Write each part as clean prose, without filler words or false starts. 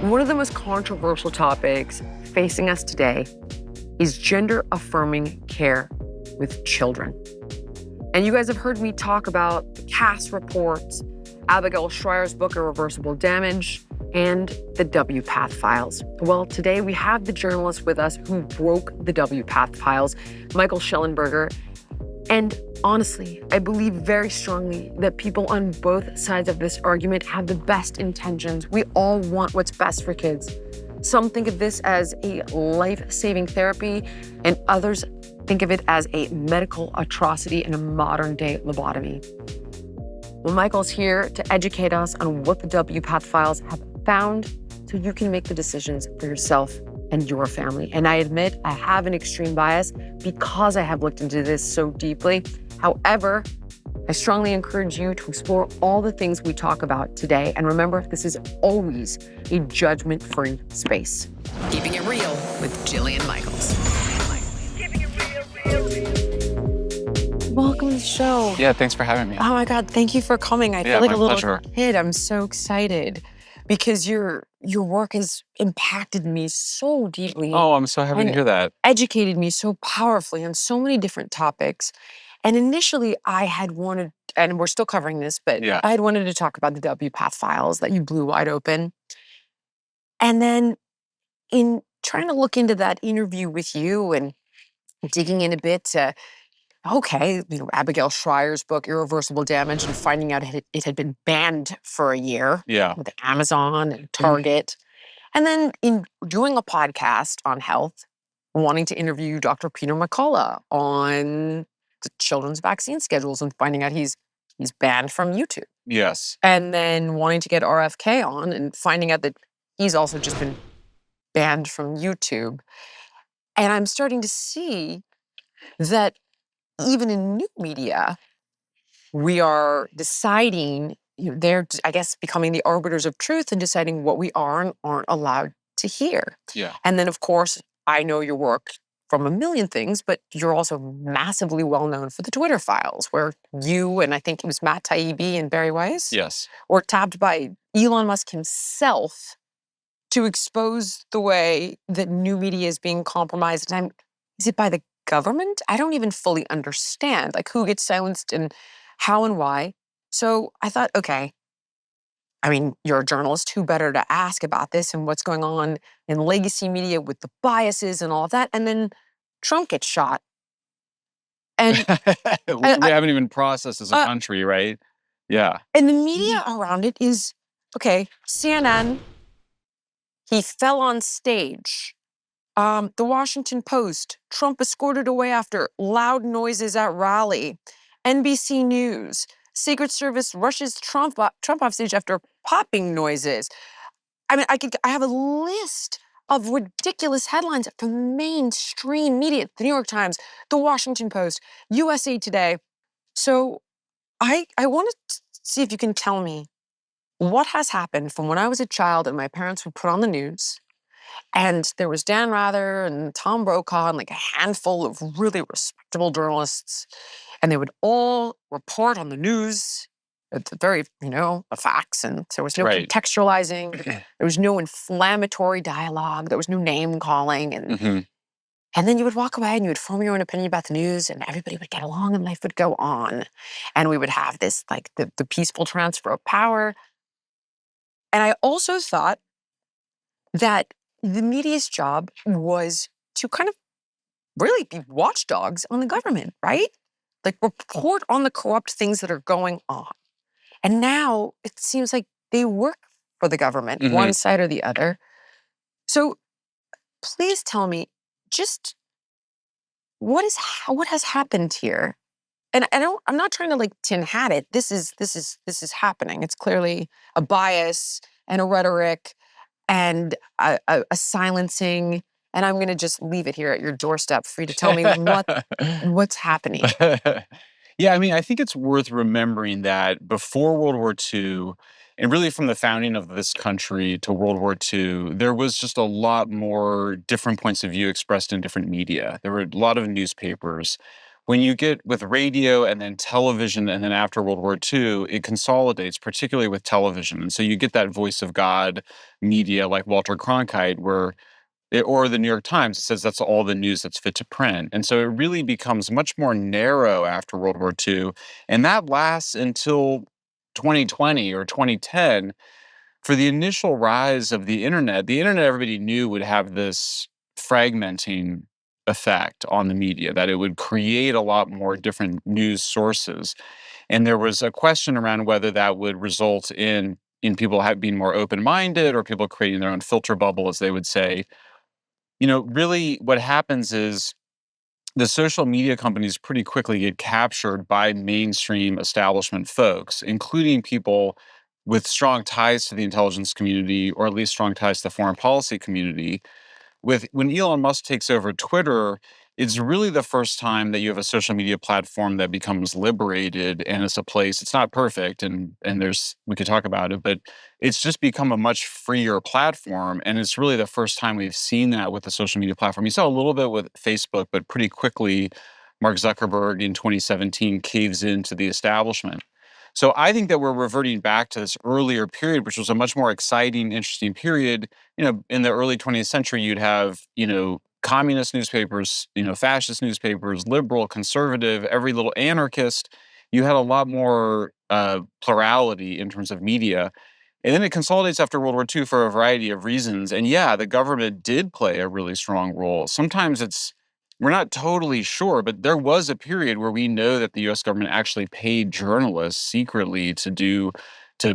One of the most controversial topics facing us today is gender-affirming care with children. And you guys have heard me talk about the Cass reports, Abigail Schreier's book, Irreversible Damage, and the WPATH files. Well, today we have the journalist with us who broke the WPATH files, Michael Schellenberger. And honestly, I believe very strongly that people on both sides of this argument have the best intentions. We all want what's best for kids. Some think of this as a life-saving therapy, and others think of it as a medical atrocity and a modern-day lobotomy. Well, Michael's here to educate us on what the WPATH files have found so you can make the decisions for yourself and your family. And I admit I have an extreme bias because I have looked into this so deeply. However, I strongly encourage you to explore all the things we talk about today. And remember, this is always a judgment-free space. Keeping it real with Jillian Michaels. Welcome to the show. Yeah, thanks for having me. Oh my God, thank you for coming. I feel like my a little pleasure. kid. I'm so excited because your work has impacted me so deeply. Oh, I'm so happy to hear that. Educated me so powerfully on so many different topics. And initially I had wanted, and we're still covering this, but Yeah. I had wanted to talk about the WPATH files that you blew wide open. And then in trying to look into that interview with you and digging in a bit to, Abigail Schreier's book, Irreversible Damage, and finding out it had been banned for a year Yeah. with Amazon and Target. And then in doing a podcast on health, wanting to interview Dr. Peter McCullough on the children's vaccine schedules and finding out he's banned from YouTube. Yes. And then wanting to get RFK on and finding out that he's also just been banned from YouTube. And I'm starting to see that even in new media, we are deciding, they're, I guess, becoming the arbiters of truth and deciding what we are and aren't allowed to hear. Yeah. And then, of course, I know your work from a million things, but you're also massively well known for the Twitter files, where you and I think it was Matt Taibbi and Barry Weiss Yes. were tapped by Elon Musk himself to expose the way that new media is being compromised. And is it by the government? I don't even fully understand, like, who gets silenced and how and why. So I thought, okay, I mean, you're a journalist, who better to ask about this and what's going on in legacy media with the biases and all of that. And then Trump gets shot. And we haven't even processed as a country, right? Yeah. And the media around it is, okay, CNN, he fell on stage. The Washington Post, Trump escorted away after loud noises at rally. NBC News, Secret Service rushes Trump off stage after popping noises. I mean, I have a list of ridiculous headlines from mainstream media, the New York Times, the Washington Post, USA Today. So I want to see if you can tell me what has happened from when I was a child and my parents would put on the news. And there was Dan Rather and Tom Brokaw and like a handful of really respectable journalists. And they would all report on the news at the very, the facts. And there was no Right. contextualizing. There was no inflammatory dialogue. There was no name calling. And then you would walk away and you would form your own opinion about the news and everybody would get along and life would go on. And we would have this, like, the peaceful transfer of power. And I also thought that the media's job was to kind of really be watchdogs on the government, right? Like, report on the corrupt things that are going on. And now it seems like they work for the government, one side or the other. So please tell me just what has happened here? And I'm not trying to like tin hat it. This is happening. It's clearly a bias and a rhetoric and a silencing. And I'm going to just leave it here at your doorstep for you to tell me what's happening. Yeah, I mean, I think it's worth remembering that before World War II, and really from the founding of this country to World War II, there was just a lot more different points of view expressed in different media. There were a lot of newspapers When you get with radio and then television, and then after World War II, it consolidates, particularly with television. And so you get that voice of God media like Walter Cronkite, or the New York Times, it says that's all the news that's fit to print. And so it really becomes much more narrow after World War II. And that lasts until 2020 or 2010. For the initial rise of the internet everybody knew would have this fragmenting effect on the media, that it would create a lot more different news sources. And there was a question around whether that would result in people being more open-minded, or people creating their own filter bubble, as they would say. Really what happens is the social media companies pretty quickly get captured by mainstream establishment folks, including people with strong ties to the intelligence community, or at least strong ties to the foreign policy community. When Elon Musk takes over Twitter, it's really the first time that you have a social media platform that becomes liberated, and it's a place. It's not perfect, and we could talk about it, but it's just become a much freer platform, and it's really the first time we've seen that with the social media platform. You saw a little bit with Facebook, but pretty quickly, Mark Zuckerberg in 2017 caves into the establishment. So I think that we're reverting back to this earlier period, which was a much more exciting, interesting period. In the early 20th century, you'd have, communist newspapers, fascist newspapers, liberal, conservative, every little anarchist. You had a lot more plurality in terms of media. And then it consolidates after World War II for a variety of reasons. And yeah, the government did play a really strong role. Sometimes we're not totally sure, but there was a period where we know that the US government actually paid journalists secretly to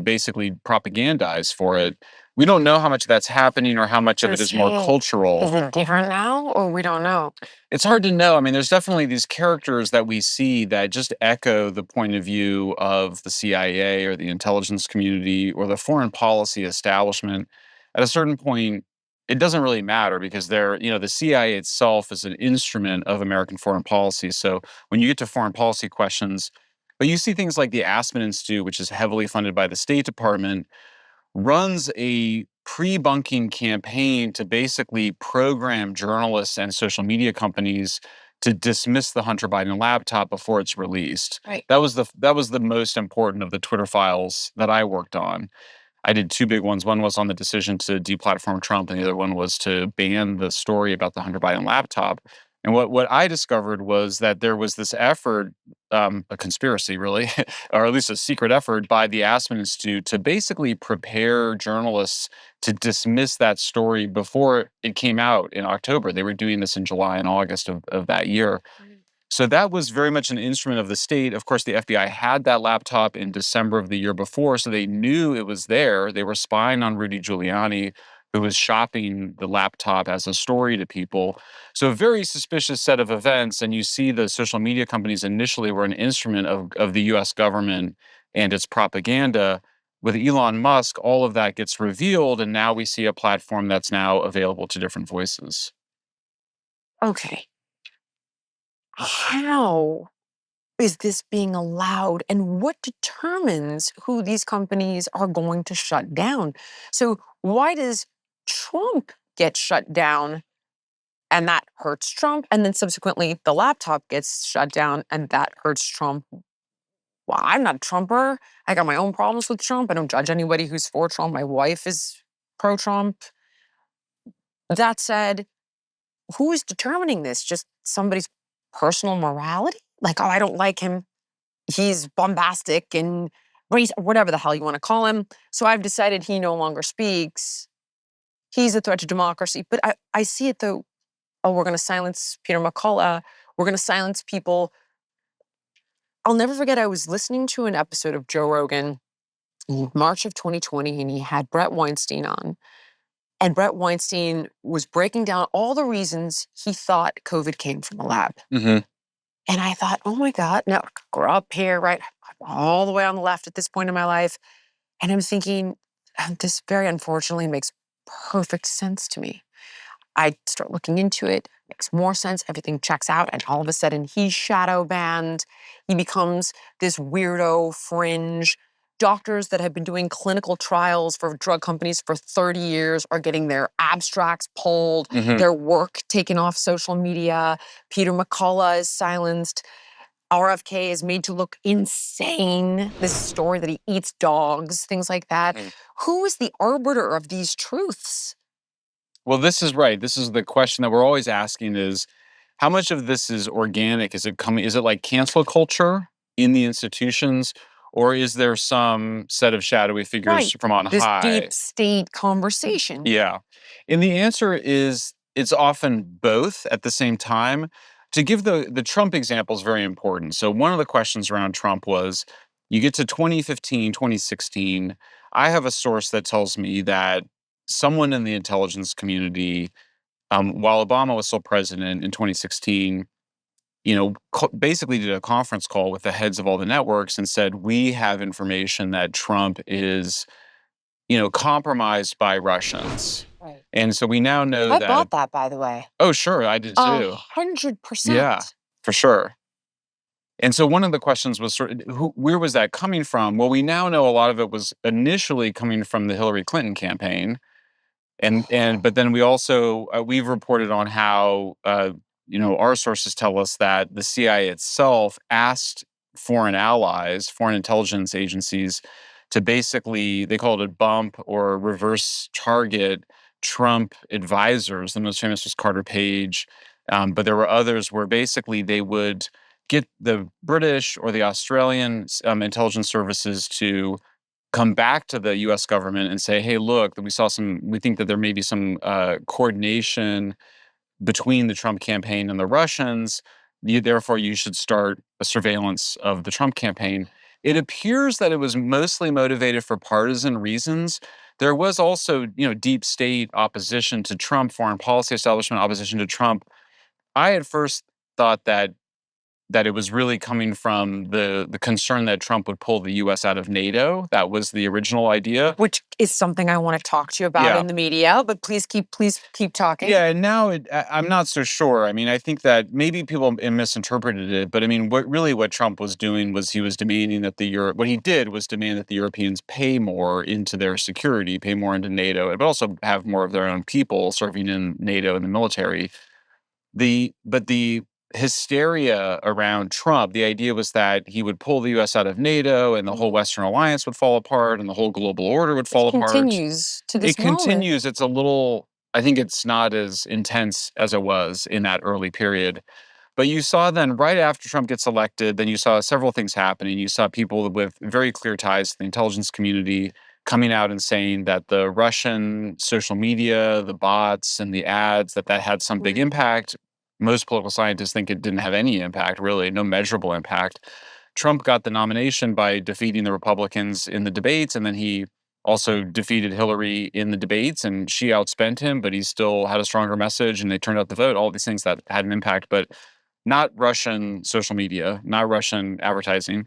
basically propagandize for it. We don't know how much that's happening, or how much of it is more cultural. Is it different now, or we don't know? It's hard to know. I mean, there's definitely these characters that we see that just echo the point of view of the CIA, or the intelligence community, or the foreign policy establishment. At a certain point, it doesn't really matter, because the CIA itself is an instrument of American foreign policy. So when you get to foreign policy questions, but you see things like the Aspen Institute, which is heavily funded by the State Department, runs a pre-bunking campaign to basically program journalists and social media companies to dismiss the Hunter Biden laptop before it's released. Right. That was the most important of the Twitter files that I worked on. I did two big ones. One was on the decision to deplatform Trump, and the other one was to ban the story about the Hunter Biden laptop. And what I discovered was that there was this effort, a conspiracy really, or at least a secret effort by the Aspen Institute to basically prepare journalists to dismiss that story before it came out in October. They were doing this in July and August of that year. So that was very much an instrument of the state. Of course, the FBI had that laptop in December of the year before, so they knew it was there. They were spying on Rudy Giuliani, who was shopping the laptop as a story to people. So a very suspicious set of events. And you see the social media companies initially were an instrument of the US government and its propaganda. With Elon Musk, all of that gets revealed, and now we see a platform that's now available to different voices. Okay. How is this being allowed, and what determines who these companies are going to shut down? So why does Trump get shut down, and that hurts Trump, and then subsequently the laptop gets shut down and that hurts Trump? Well, I'm not a Trumper. I got my own problems with Trump. I don't judge anybody who's for Trump. My wife is pro-Trump. That said, who is determining this? Just somebody's personal morality? Like, oh, I don't like him. He's bombastic and whatever the hell you want to call him. So I've decided he no longer speaks. He's a threat to democracy. But I see it though. Oh, we're going to silence Peter McCullough. We're going to silence people. I'll never forget, I was listening to an episode of Joe Rogan in March of 2020, and he had Brett Weinstein on. And Brett Weinstein was breaking down all the reasons he thought COVID came from a lab. Mm-hmm. And I thought, oh my God, now we're up here, right? I'm all the way on the left at this point in my life. And I'm thinking, this very unfortunately makes perfect sense to me. I start looking into it, makes more sense, everything checks out, and all of a sudden he's shadow banned. He becomes this weirdo fringe. Doctors that have been doing clinical trials for drug companies for 30 years are getting their abstracts pulled, Mm-hmm. their work taken off social media. Peter McCullough is silenced. RFK is made to look insane. This story that he eats dogs, things like that. Who is the arbiter of these truths? Well, this is right. This is the question that we're always asking is how much of this is organic? Is it like cancel culture in the institutions, or is there some set of shadowy figures from on This high? deep state conversation. Yeah. And the answer is it's often both at the same time. To give the Trump example is very important. So one of the questions around Trump was you get to 2015, 2016, I have a source that tells me that someone in the intelligence community, while Obama was still president in 2016, basically did a conference call with the heads of all the networks and said, we have information that Trump is compromised by Russians. Right. And so we now know I that. bought that, by the way. Oh, sure, I did too. 100%. Yeah, for sure. And so one of the questions was where was that coming from? Well, we now know a lot of it was initially coming from the Hillary Clinton campaign. But then we also we've reported on how our sources tell us that the CIA itself asked foreign allies, foreign intelligence agencies, to basically, they called it bump or reverse target Trump advisors. The most famous was Carter Page, but there were others where basically they would get the British or the Australian intelligence services to come back to the U.S. government and say, "Hey, look, we think that there may be some coordination between the Trump campaign and the Russians. Therefore, you should start a surveillance of the Trump campaign." It appears that it was mostly motivated for partisan reasons. There was also, deep state opposition to Trump, foreign policy establishment opposition to Trump. I at first thought that it was really coming from the concern that Trump would pull the U.S. out of NATO. That was the original idea. Which is something I want to talk to you about in the media, but please keep talking. Yeah, and now I'm not so sure. I mean, I think that maybe people misinterpreted it, but I mean, what Trump was doing was he was demanding that what he did was demand that the Europeans pay more into their security, pay more into NATO, but also have more of their own people serving in NATO and the military. But the hysteria around Trump, the idea was that he would pull the U.S. out of NATO and the whole Western alliance would fall apart and the whole global order would fall apart. It continues to this moment. It continues. It's a little, I think it's not as intense as it was in that early period. But you saw then right after Trump gets elected, then you saw several things happening. You saw people with very clear ties to the intelligence community coming out and saying that the Russian social media, the bots and the ads, that had some big impact. Most political scientists think it didn't have any impact, really, no measurable impact. Trump got the nomination by defeating the Republicans in the debates, and then he also defeated Hillary in the debates, and she outspent him, but he still had a stronger message, and they turned out the vote. All these things that had an impact, but not Russian social media, not Russian advertising.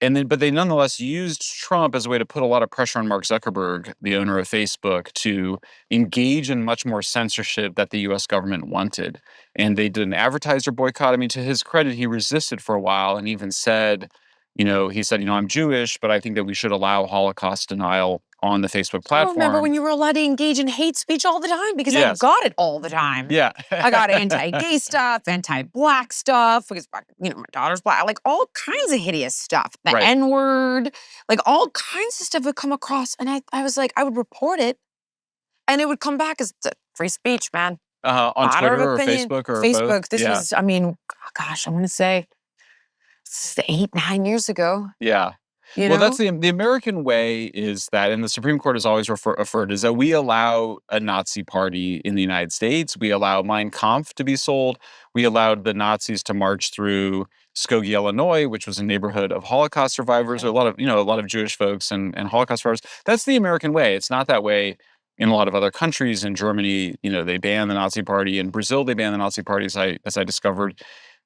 But they nonetheless used Trump as a way to put a lot of pressure on Mark Zuckerberg, the owner of Facebook, to engage in much more censorship that the U.S. government wanted. And they did an advertiser boycott. I mean, to his credit, he resisted for a while and even said, I'm Jewish, but I think that we should allow Holocaust denial on the Facebook platform. I remember when you were allowed to engage in hate speech all the time because I got it all the time. Yeah. I got anti-gay stuff, anti-black stuff, because, my daughter's black, like all kinds of hideous stuff. The N-word, like all kinds of stuff would come across. And I was like, I would report it and it would come back as free speech, man. On Twitter or Facebook or Facebook. Both? This was, I want to say 8-9 years ago. Yeah. Well, that's the American way is that, and the Supreme Court has always referred, is that we allow a Nazi party in the United States. We allow Mein Kampf to be sold. We allowed the Nazis to march through Skokie, Illinois, which was a neighborhood of Holocaust survivors, or a lot of Jewish folks and Holocaust survivors. That's the American way. It's not that way in a lot of other countries. In Germany, they banned the Nazi party. In Brazil, they banned the Nazi party, as I discovered.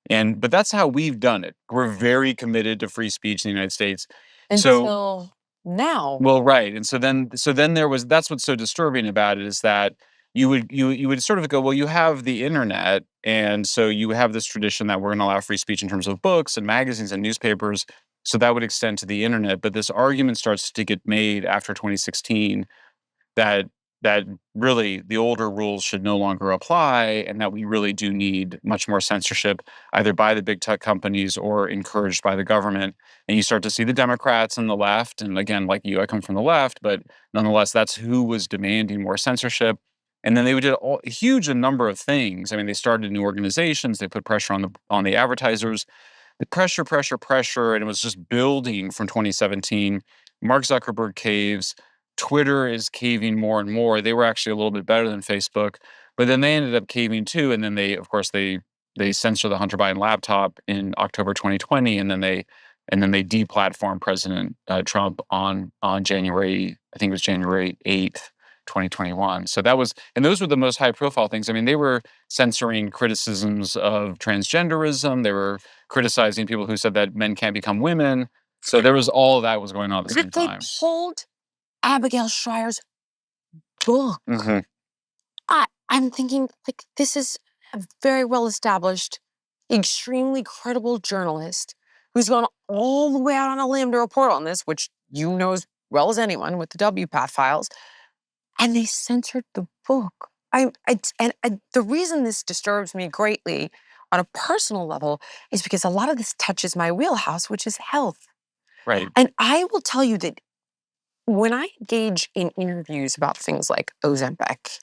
But that's how we've done it. We're very committed to free speech in the United States. Until now. Well, right. And so then that's what's so disturbing about it is that you would sort of go, well, you have the internet, and so you have this tradition that we're going to allow free speech in terms of books and magazines and newspapers. So that would extend to the internet. But this argument starts to get made after 2016 that that really the older rules should no longer apply, and that we really do need much more censorship, either by the big tech companies or encouraged by the government. And you start to see the Democrats and the left, and again, like you, I come from the left, but nonetheless, that's who was demanding more censorship. And then they did a huge number of things. I mean, they started new organizations, they put pressure on the advertisers, the pressure, and it was just building from 2017. Mark Zuckerberg caves. Twitter is caving more and more. They were actually a little bit better than Facebook, but then they ended up caving too. And then they, of course, they censored the Hunter Biden laptop in October 2020, and then they deplatformed President Trump on January, I think it was January 8th. 2021. So that was, and those were the most high profile things. I mean, they were censoring criticisms of transgenderism. They were criticizing people who said that men can't become women. So there was all of that was going on at the same They time. pulled Abigail Schreier's book. Mm-hmm. I'm thinking, like, this is a very well established, extremely credible journalist who's gone all the way out on a limb to report on this, which you know as well as anyone with the WPATH files. And they censored the book. The reason this disturbs me greatly on a personal level is because a lot of this touches my wheelhouse, which is health. Right. And I will tell you that when I engage in interviews about things like Ozempic,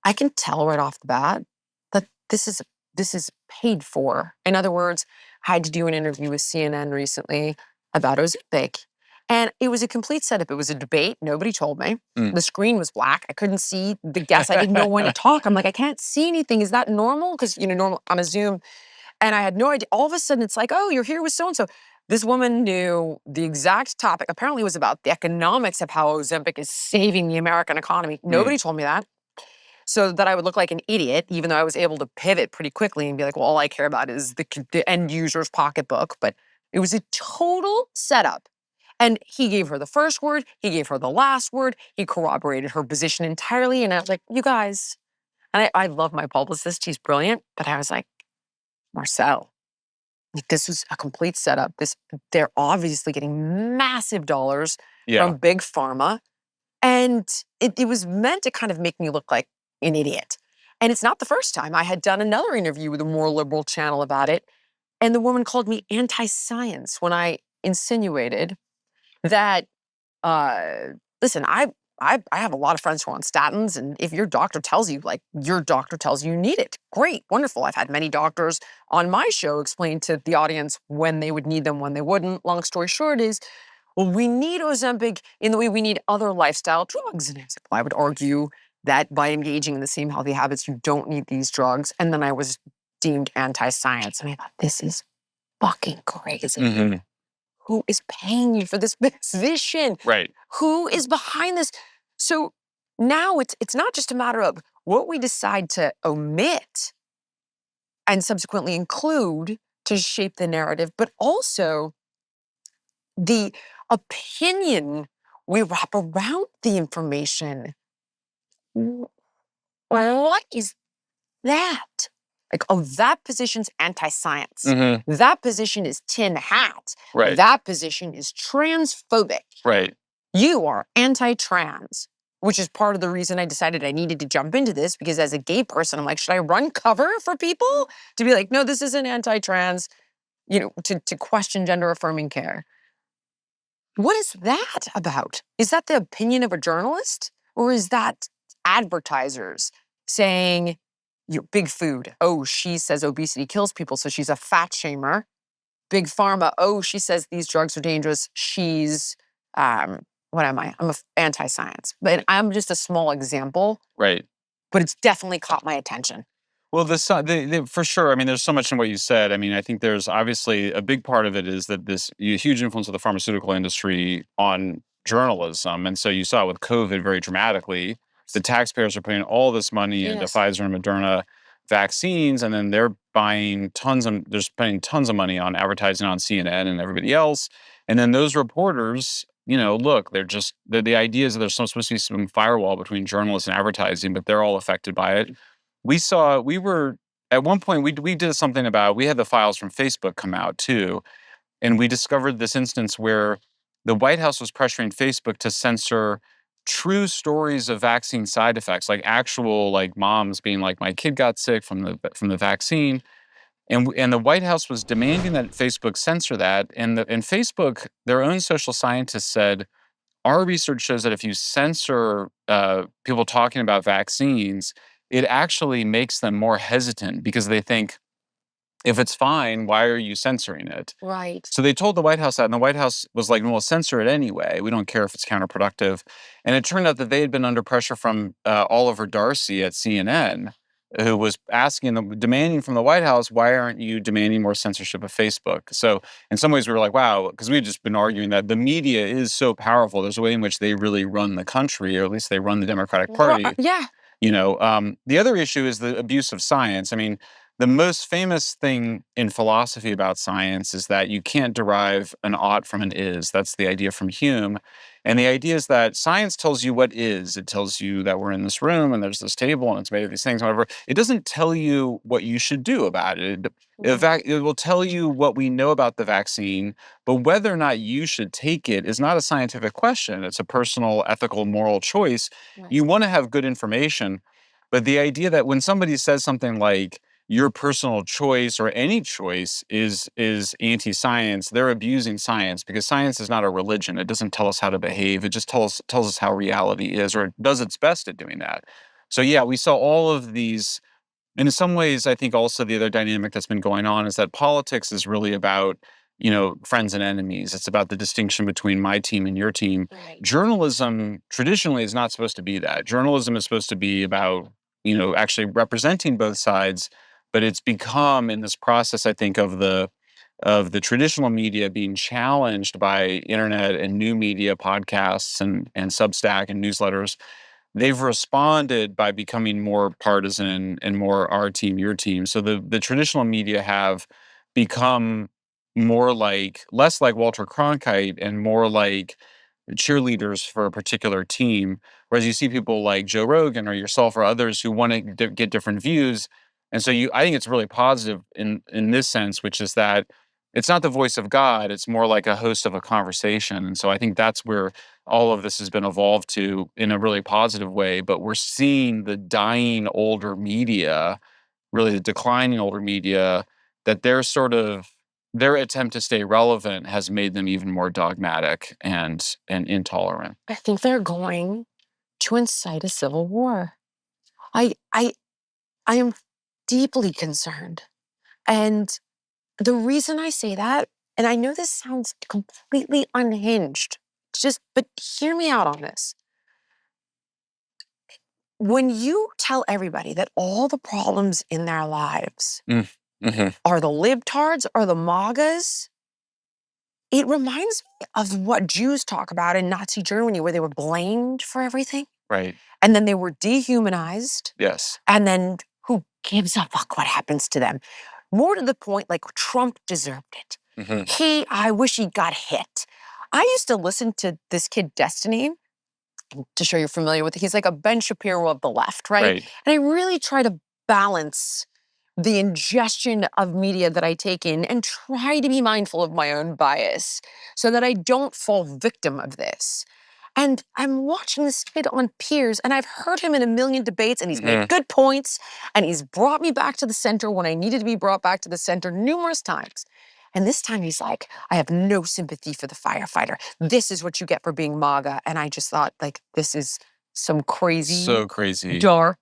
I can tell right off the bat that this is paid for. In other words, I had to do an interview with CNN recently about Ozempic. And it was a complete setup. It was a debate. Nobody told me. The screen was black. I couldn't see the guests. I didn't know when to talk. I'm like, I can't see anything. Is that normal? Because, normal on a Zoom. And I had no idea. All of a sudden, it's like, oh, you're here with so-and-so. This woman knew the exact topic. Apparently, it was about the economics of how Ozempic is saving the American economy. Nobody told me that. So that I would look like an idiot, even though I was able to pivot pretty quickly and be like, well, all I care about is the end user's pocketbook. But it was a total setup. And he gave her the first word, he gave her the last word, he corroborated her position entirely. And I was like, you guys, and I love my publicist, he's brilliant. But I was like, Marcel, this was a complete setup. They're obviously getting massive dollars from big pharma. And it was meant to kind of make me look like an idiot. And it's not the first time. I had done another interview with a more liberal channel about it. And the woman called me anti-science when I insinuated that, listen, I have a lot of friends who are on statins. And if your doctor tells you, you need it, great, wonderful. I've had many doctors on my show explain to the audience when they would need them, when they wouldn't. Long story short is, well, we need Ozempic in the way we need other lifestyle drugs. And I would argue that by engaging in the same healthy habits, you don't need these drugs. And then I was deemed anti-science. And I thought, this is fucking crazy. Mm-hmm. Who is paying you for this position? Right. Who is behind this? So now it's not just a matter of what we decide to omit and subsequently include to shape the narrative, but also the opinion we wrap around the information. What is that? Like, oh, that position's anti-science. Mm-hmm. That position is tin hat. Right. That position is transphobic. Right. You are anti-trans, which is part of the reason I decided I needed to jump into this, because as a gay person, I'm like, should I run cover for people to be like, no, this isn't anti-trans, to question gender affirming care. What is that about? Is that the opinion of a journalist? Or is that advertisers saying, big food, oh, she says obesity kills people, so she's a fat shamer. Big pharma, oh, she says these drugs are dangerous. She's, what am I? I'm anti-science. But I'm just a small example. Right. But it's definitely caught my attention. Well, for sure. I mean, there's so much in what you said. I mean, I think there's obviously a big part of it is that this huge influence of the pharmaceutical industry on journalism. And so you saw it with COVID very dramatically. The taxpayers are putting all this money into Pfizer and Moderna vaccines, and then they're spending tons of money on advertising on CNN and everybody else. And then those reporters, look, the idea is that there's supposed to be some firewall between journalists and advertising, but they're all affected by it. At one point, we did something about, we had the files from Facebook come out too. And we discovered this instance where the White House was pressuring Facebook to censor true stories of vaccine side effects, like actual like moms being like, my kid got sick from the vaccine, and the White House was demanding that Facebook censor that, and Facebook, their own social scientists said, our research shows that if you censor people talking about vaccines, it actually makes them more hesitant because they think, if it's fine, why are you censoring it? Right. So they told the White House that, and the White House was like, "Well, censor it anyway. We don't care if it's counterproductive." And it turned out that they had been under pressure from Oliver Darcy at CNN, who was asking them, demanding from the White House, "Why aren't you demanding more censorship of Facebook?" So in some ways, we were like, "Wow," because we had just been arguing that the media is so powerful. There's a way in which they really run the country, or at least they run the Democratic Party. Yeah. The other issue is the abuse of science. I mean, the most famous thing in philosophy about science is that you can't derive an ought from an is. That's the idea from Hume. And the idea is that science tells you what is. It tells you that we're in this room and there's this table and it's made of these things, whatever. It doesn't tell you what you should do about it. In fact, it will tell you what we know about the vaccine, but whether or not you should take it is not a scientific question. It's a personal, ethical, moral choice. Right. You want to have good information, but the idea that when somebody says something like, your personal choice or any choice is anti-science, they're abusing science, because science is not a religion. It doesn't tell us how to behave. It just tells us how reality is, or it does its best at doing that. So yeah, we saw all of these. And in some ways, I think also the other dynamic that's been going on is that politics is really about, friends and enemies. It's about the distinction between my team and your team. Right. Journalism traditionally is not supposed to be that. Journalism is supposed to be about, actually representing both sides. But it's become, in this process, I think, of the traditional media being challenged by internet and new media, podcasts and Substack and newsletters. They've responded by becoming more partisan and more our team, your team. So the traditional media have become less like Walter Cronkite and more like cheerleaders for a particular team. Whereas you see people like Joe Rogan or yourself or others who want to get different views. And so I think it's really positive in this sense, which is that it's not the voice of God. It's more like a host of a conversation. And so I think that's where all of this has been evolved to in a really positive way. But we're seeing the dying older media, really the declining older media, that their attempt to stay relevant has made them even more dogmatic and intolerant. I think they're going to incite a civil war. I am deeply concerned. And the reason I say that, and I know this sounds completely unhinged, but hear me out on this. When you tell everybody that all the problems in their lives are the libtards or the MAGAs, it reminds me of what Jews talk about in Nazi Germany, where they were blamed for everything. Right. And then they were dehumanized. Yes. And then who gives a fuck what happens to them? More to the point, like Trump deserved it. I wish he got hit. I used to listen to this kid, Destiny, to show you're familiar with it. He's like a Ben Shapiro of the left, right? And I really try to balance the ingestion of media that I take in and try to be mindful of my own bias so that I don't fall victim of this. And I'm watching this kid on Piers, and I've heard him in a million debates, and he's made good points, and he's brought me back to the center when I needed to be brought back to the center numerous times. And this time he's like, I have no sympathy for the firefighter. This is what you get for being MAGA. And I just thought, like, this is some So crazy. dark,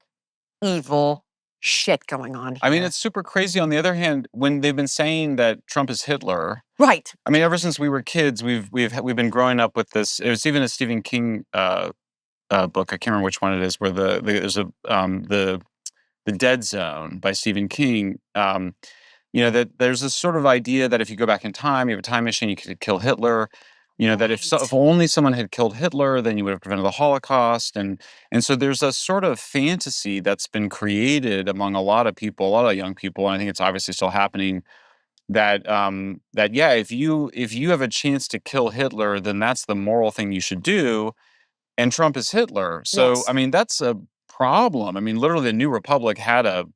evil shit going on here. I mean, it's super crazy. On the other hand, when they've been saying that Trump is Hitler, right? I mean, ever since we were kids, we've been growing up with this. It was even a Stephen King book. I can't remember which one it is. Where there's the Dead Zone by Stephen King. That there's this sort of idea that if you go back in time, you have a time machine, you could kill Hitler. That if only someone had killed Hitler, then you would have prevented the Holocaust. And so there's a sort of fantasy that's been created among a lot of people, a lot of young people, and I think it's obviously still happening, that if you have a chance to kill Hitler, then that's the moral thing you should do. And Trump is Hitler. So, Yes. I mean, that's a problem. I mean, literally the New Republic had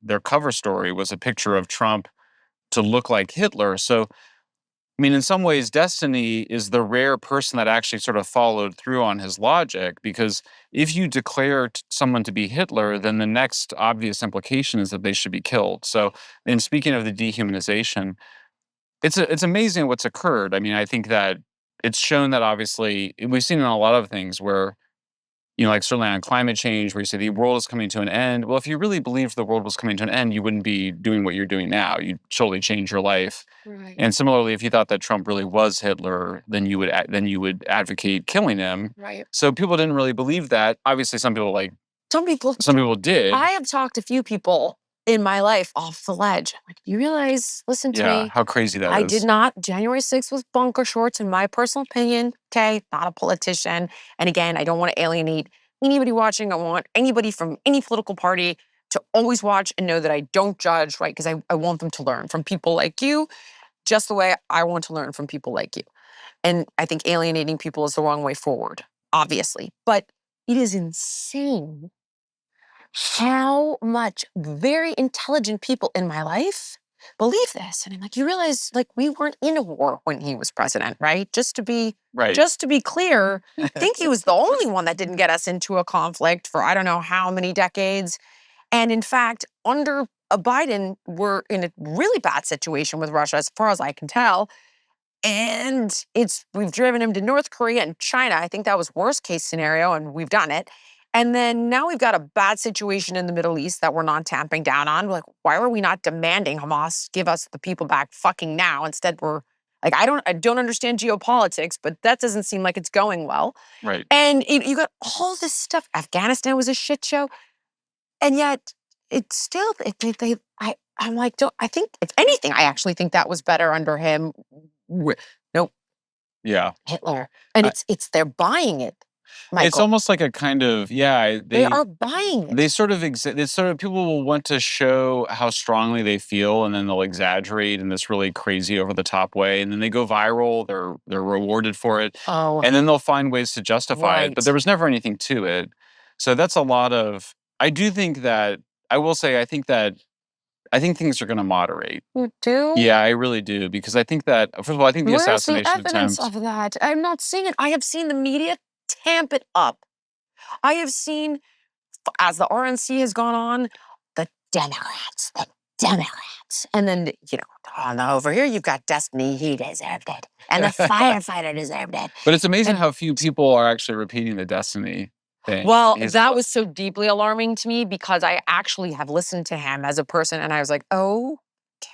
their cover story was a picture of Trump to look like Hitler. So I mean, in some ways, Destiny is the rare person that actually sort of followed through on his logic, because if you declare someone to be Hitler, then the next obvious implication is that they should be killed. So, in speaking of the dehumanization, it's amazing what's occurred. I mean, I think that it's shown that obviously we've seen in a lot of things where, like certainly on climate change, where you say the world is coming to an end. Well, if you really believed the world was coming to an end, you wouldn't be doing what you're doing now. You'd totally change your life. Right. And similarly, if you thought that Trump really was Hitler, then you would advocate killing him. Right. So people didn't really believe that. Obviously, some people did. I have talked to few people in my life off the ledge. Like, you realize, listen to Yeah, me. how crazy that I is. did not. January 6th was bunker shorts, in my personal opinion. Okay, not a politician. And again, I don't want to alienate anybody watching. I want anybody from any political party to always watch and know that I don't judge, right? Because I want them to learn from people like you, just the way I want to learn from people like you. And I think alienating people is the wrong way forward, obviously. But it is insane how much very intelligent people in my life believe this. And I'm like, you realize, like, we weren't in a war when he was president, right? Just to be clear, I think he was the only one that didn't get us into a conflict for I don't know how many decades. And in fact, under Biden, we're in a really bad situation with Russia, as far as I can tell. And we've driven him to North Korea and China. I think that was worst case scenario, and we've done it. And then now we've got a bad situation in the Middle East that we're not tamping down on. Like, why are we not demanding Hamas give us the people back fucking now? Instead, we're like, I don't understand geopolitics, but that doesn't seem like it's going well. Right. And you got all this stuff. Afghanistan was a shit show, and yet it's still I'm like, I think if anything, I actually think that was better under him. Nope. Yeah. Hitler. And they're buying it, Michael. It's almost like a kind of, they are buying it. They sort of people will want to show how strongly they feel, and then they'll exaggerate in this really crazy over the top way, and then they go viral, they're rewarded for it. Oh. And then they'll find ways to justify it, but there was never anything to it. So that's a lot of I do think that I will say I think things are going to moderate. You do? Yeah, I really do, because I think that first of all, I think the assassination Where's the evidence attempt of that? I'm not seeing it. I have seen the media tamp it up. I have seen, as the RNC has gone on, the Democrats. And then, over here you've got Destiny, he deserved it. And the firefighter deserved it. But it's amazing how few people are actually repeating the Destiny thing. Well, that was so deeply alarming to me, because I actually have listened to him as a person, and I was like, oh,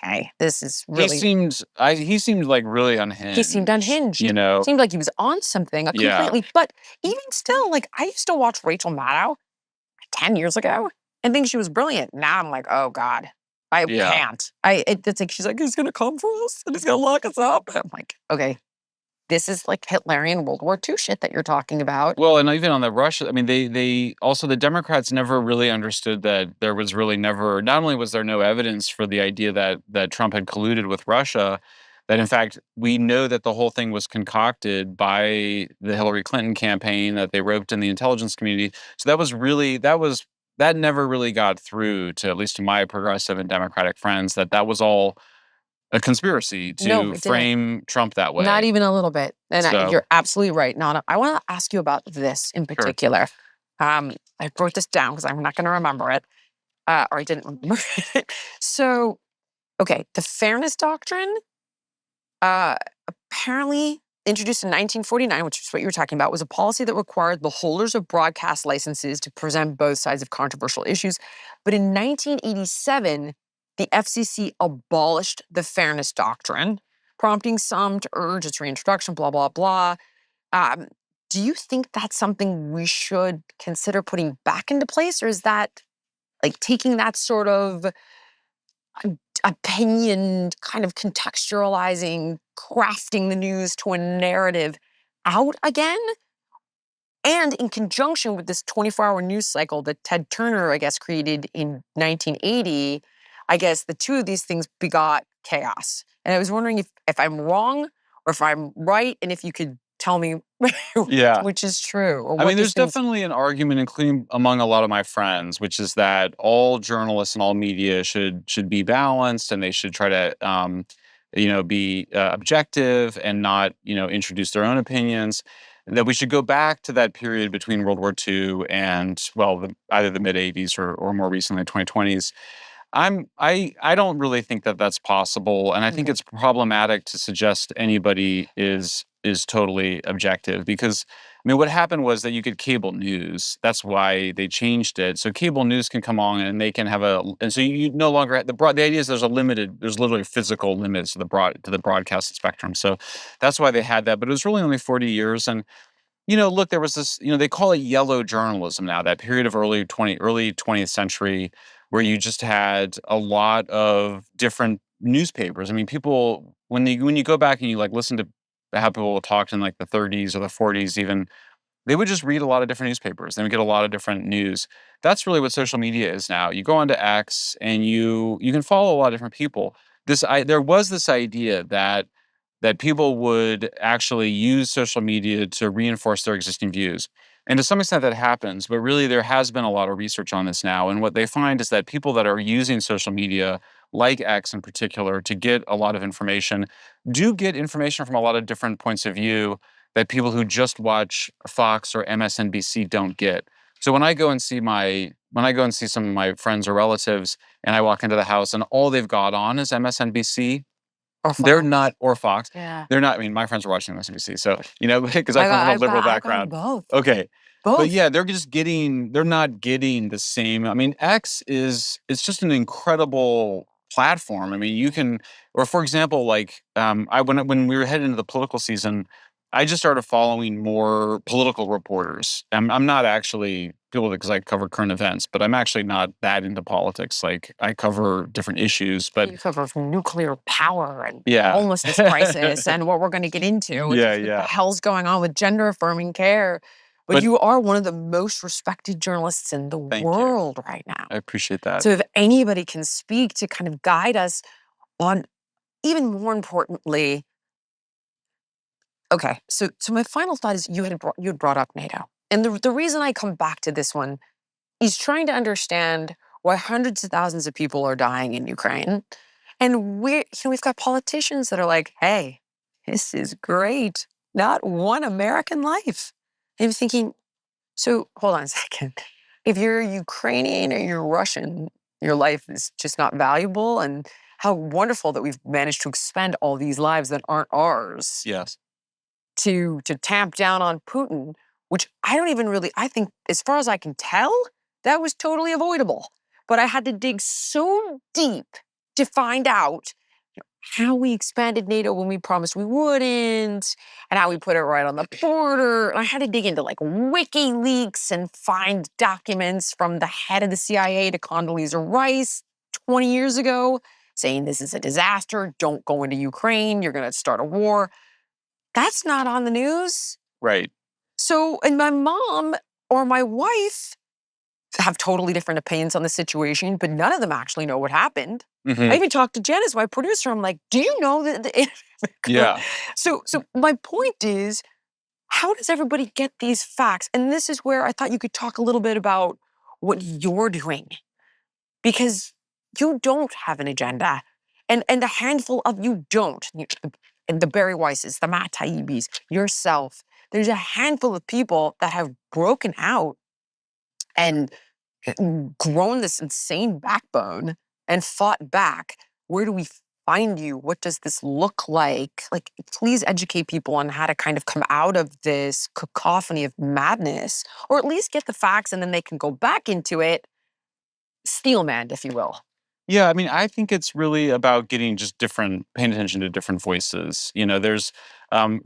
okay, this is really... He seemed like really unhinged. He seemed unhinged. Seemed like he was on something completely. But even still, like, I used to watch Rachel Maddow 10 years ago and think she was brilliant. Now I'm like, oh, God, I can't. It's like, she's like, he's going to come for us and he's going to lock us up. And I'm like, okay, this is like Hitlerian World War II shit that you're talking about. Well, and even on the Russia, I mean, they also, the Democrats never really understood that there was really never, not only was there no evidence for the idea that Trump had colluded with Russia, that in fact, we know that the whole thing was concocted by the Hillary Clinton campaign, that they roped in the intelligence community. So that never really got through to, at least to my progressive and Democratic friends, that was all a conspiracy to frame Trump that way. Not even a little bit. And you're absolutely right, Nana. I want to ask you about this in particular. Sure. I wrote this down because I'm not going to remember it. Or I didn't remember it. So, okay, the Fairness Doctrine, apparently introduced in 1949, which is what you were talking about, was a policy that required the holders of broadcast licenses to present both sides of controversial issues. But in 1987, the FCC abolished the Fairness Doctrine, prompting some to urge its reintroduction, blah, blah, blah. Do you think that's something we should consider putting back into place? Or is that like taking that sort of opinion, kind of contextualizing, crafting the news to a narrative out again? And in conjunction with this 24-hour news cycle that Ted Turner, I guess, created in 1980, I guess the two of these things begot chaos. And I was wondering if I'm wrong or if I'm right, and if you could tell me which is true. Or I mean, there's definitely an argument, including among a lot of my friends, which is that all journalists and all media should be balanced, and they should try to be objective and not, introduce their own opinions. That we should go back to that period between World War II and, well, either the mid 80s or more recently, 2020s. I don't really think that that's possible, and I think it's problematic to suggest anybody is totally objective because I mean what happened was that you get cable news. That's why they changed it. So cable news can come on and they can have and so you no longer have the idea is there's literally physical limits to the broadcast spectrum. So that's why they had that, but it was really only 40 years. And look, there was this, they call it yellow journalism now, that period of early 20th century where you just had a lot of different newspapers. I mean, people, when you go back and you like listen to how people talked in like the 30s or the 40s even, they would just read a lot of different newspapers. They would get a lot of different news. That's really what social media is now. You go onto X and you can follow a lot of different people. There was this idea that people would actually use social media to reinforce their existing views. And to some extent that happens, but really there has been a lot of research on this now. And what they find is that people that are using social media, like X in particular, to get a lot of information, do get information from a lot of different points of view that people who just watch Fox or MSNBC don't get. So when I go and see some of my friends or relatives and I walk into the house and all they've got on is MSNBC, they're not, or Fox. Yeah. They're not. I mean, my friends are watching MSNBC, so because I come I've from a liberal got background. both. Okay, Both. but yeah, they're not getting the same. I mean, it's just an incredible platform. I mean, you can, or for example, like when we were heading into the political season, I just started following more political reporters. I'm not actually people because I cover current events, but I'm actually not that into politics. Like I cover different issues, but You cover nuclear power and yeah, homelessness crisis and what we're going to get into. Yeah, What the yeah. hell's going on with gender affirming care? But But you are one of the most respected journalists in the thank you. world right now. I appreciate that. So if anybody can speak to kind of guide us on, even more importantly, okay, so my final thought is you had brought up NATO. And the reason I come back to this one is trying to understand why hundreds of thousands of people are dying in Ukraine. And we've got politicians that are like, hey, this is great. Not one American life. And I'm thinking, so hold on a second. If you're Ukrainian or you're Russian, your life is just not valuable. And how wonderful that we've managed to expend all these lives that aren't ours Yes. to tamp down on Putin, which I think, as far as I can tell, that was totally avoidable. But I had to dig so deep to find out how we expanded NATO when we promised we wouldn't, and how we put it right on the border. And I had to dig into like WikiLeaks and find documents from the head of the CIA to Condoleezza Rice 20 years ago saying this is a disaster, don't go into Ukraine, you're going to start a war. That's not on the news. Right. So, and my mom or my wife have totally different opinions on the situation, but none of them actually know what happened. I even talked to Janice, my producer. I'm like, do you know that? Yeah. So my point is, how does everybody get these facts? And this is where I thought you could talk a little bit about what you're doing, because you don't have an agenda, and a handful of you don't. And the Barry Weisses, the Matt Taibbis, yourself. There's a handful of people that have broken out and grown this insane backbone and fought back. Where do we find you? What does this look like? Like, please educate people on how to kind of come out of this cacophony of madness, or at least get the facts, and then they can go back into it, steel-manned, if you will. Yeah, I mean, I think it's really about paying attention to different voices. There's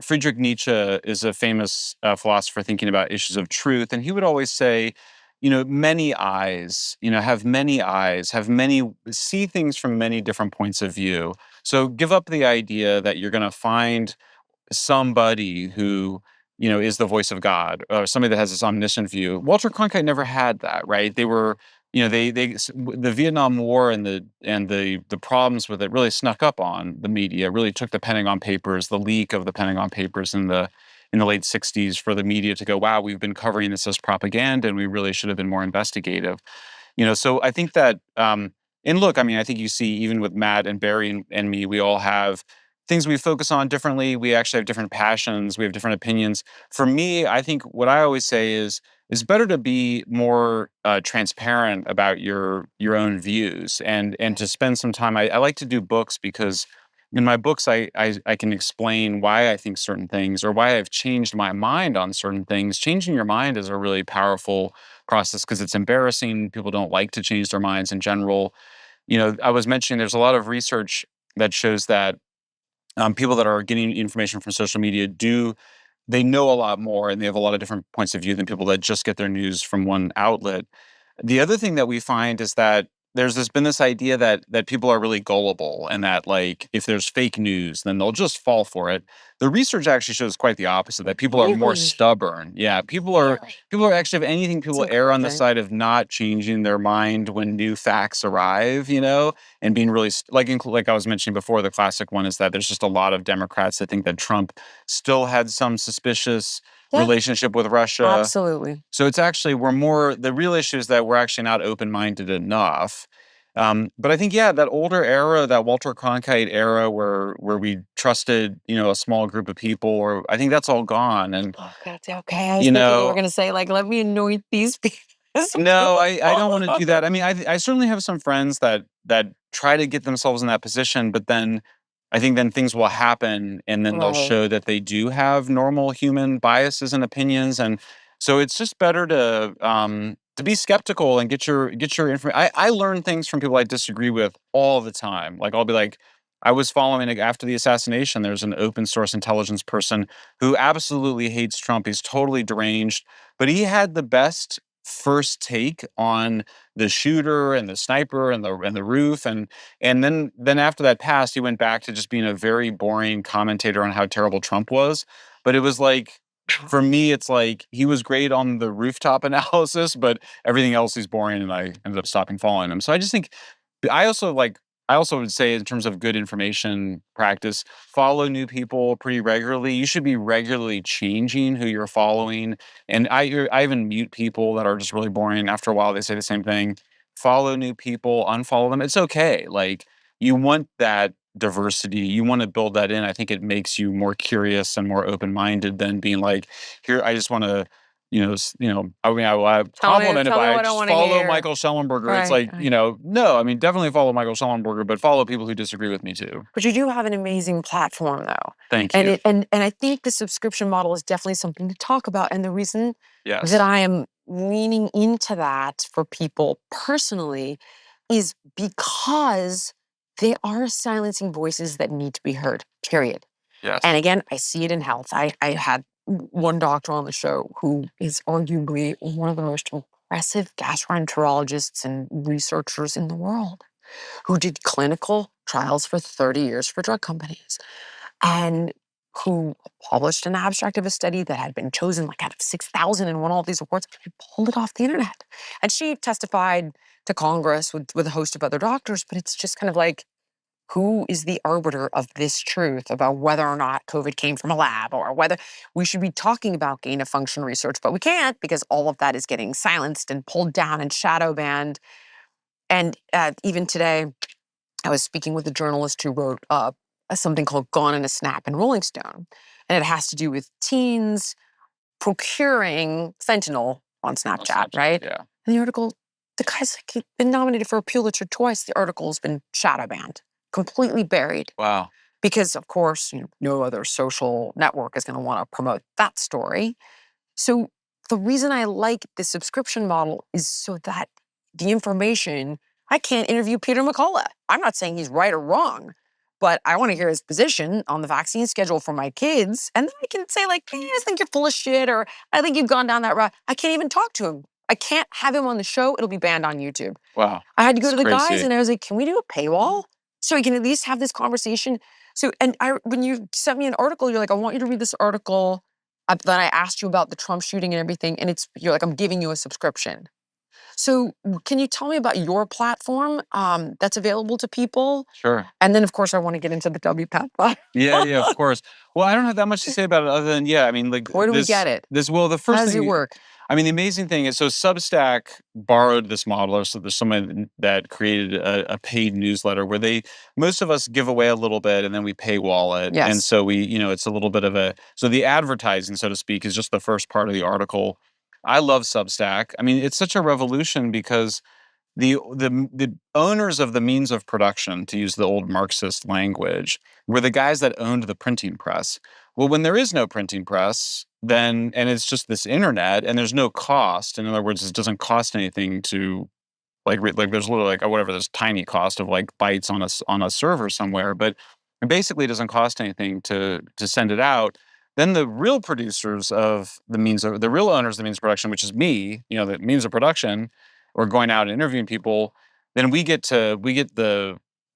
Friedrich Nietzsche is a famous philosopher thinking about issues of truth, and he would always say, many eyes, see things from many different points of view. So give up the idea that you're going to find somebody who, is the voice of God, or somebody that has this omniscient view. Walter Cronkite never had that, right? They were, the Vietnam War and the problems with it really snuck up on the media, really took the Pentagon Papers, the leak of the Pentagon Papers in the late 60s for the media to go, wow, we've been covering this as propaganda and we really should have been more investigative. So I think that And look, I mean, I think you see even with Matt and Barry and me, we all have things we focus on differently. We actually have different passions. We have different opinions. For me, I think what I always say is it's better to be more transparent about your own views and to spend some time. I like to do books because in my books I can explain why I think certain things or why I've changed my mind on certain things. Changing your mind is a really powerful process because it's embarrassing. People don't like to change their minds in general. I was mentioning there's a lot of research that shows that people that are getting information from social media they know a lot more and they have a lot of different points of view than people that just get their news from one outlet. The other thing that we find is that been this idea that people are really gullible and that like if there's fake news, then they'll just fall for it. The research actually shows quite the opposite, that people are more Really? stubborn. Yeah, people are actually, if anything, people err on the encouraging. side of not changing their mind when new facts arrive, and being really like I was mentioning before, the classic one is that there's just a lot of Democrats that think that Trump still had some suspicious Yeah, relationship with Russia. absolutely. So it's actually the real issue is that we're actually not open-minded enough. But I think, yeah, that older era, that Walter Cronkite era where we trusted, a small group of people, or I think that's all gone. And, Oh, God, okay. I was you thinking you were know, going to say, like, let me anoint these people. no, I don't want to do that. I mean, I certainly have some friends that try to get themselves in that position, but then I think then things will happen and then they'll Right. show that they do have normal human biases and opinions. And so it's just better to be skeptical and get your information. I learn things from people I disagree with all the time. Like I'll be like, I was following, like, after the assassination, there's an open source intelligence person who absolutely hates Trump. He's totally deranged, but he had the best first take on the shooter and the sniper and the roof. And then after that passed, he went back to just being a very boring commentator on how terrible Trump was. But it was like, for me, it's like he was great on the rooftop analysis, but everything else he's boring, and I ended up stopping following him. So I just think I also like I also would say, in terms of good information practice, follow new people pretty regularly. You should be regularly changing who you're following. And I even mute people that are just really boring. After a while, they say the same thing. Follow new people, unfollow them. It's okay. Like, you want that diversity. You want to build that in. I think it makes you more curious and more open-minded than being like, here, I just want to, I mean, I complimented Tell me by what I just want to follow hear. Michael Schellenberger. It's Right. like, no, I mean, definitely follow Michael Schellenberger, but follow people who disagree with me too. But you do have an amazing platform, though. Thank And you. and I think the subscription model is definitely something to talk about. And the reason that Yes. I am leaning into that for people personally is because they are silencing voices that need to be heard, period. And Yes. again, I see it in health. I had one doctor on the show who is arguably one of the most impressive gastroenterologists and researchers in the world, who did clinical trials for 30 years for drug companies and who published an abstract of a study that had been chosen like out of 6,000 and won all these awards. She pulled it off the internet. And she testified to Congress with a host of other doctors, but it's just kind of like, who is the arbiter of this truth about whether or not COVID came from a lab, or whether we should be talking about gain of function research? But we can't, because all of that is getting silenced and pulled down and shadow banned. And even today, I was speaking with a journalist who wrote something called Gone in a Snap in Rolling Stone. And it has to do with teens procuring fentanyl on Snapchat, right? Yeah. And the article, the guy's like, he's been nominated for a Pulitzer twice. The article's been shadow banned, completely buried. Wow. Because, of course, no other social network is going to want to promote that story. So the reason I like the subscription model is so that the information, I can't interview Peter McCullough. I'm not saying he's right or wrong, but I want to hear his position on the vaccine schedule for my kids. And then I can say, like, I think you're full of shit, or I think you've gone down that route. I can't even talk to him. I can't have him on the show. It'll be banned on YouTube. Wow. I had to go It's to the guys crazy. and I was like, can we do a paywall so we can at least have this conversation? So, when you sent me an article, you're like, I want you to read this article that I asked you about the Trump shooting and everything. And you're like, I'm giving you a subscription. So can you tell me about your platform that's available to people? Sure. And then, of course, I want to get into the WPATH. Yeah, of course. Well, I don't have that much to say about it other than, yeah, I mean, like, Where do we get it? the How first does it thing, work? I mean, the amazing thing is, so Substack borrowed this model. So there's someone that created a paid newsletter where most of us give away a little bit and then we paywall it. And Yes. so it's a little bit of so the advertising, so to speak, is just the first part of the article. I love Substack. I mean, it's such a revolution because the owners of the means of production, to use the old Marxist language, were the guys that owned the printing press. Well, when there is no printing press, then and it's just this internet, and there's no cost. In other words, it doesn't cost anything to like there's literally like whatever this tiny cost of like bytes on a server somewhere, but it basically doesn't cost anything to send it out. Then the real producers of the real owners of the means of production, which is me, the means of production, or going out and interviewing people, then we get to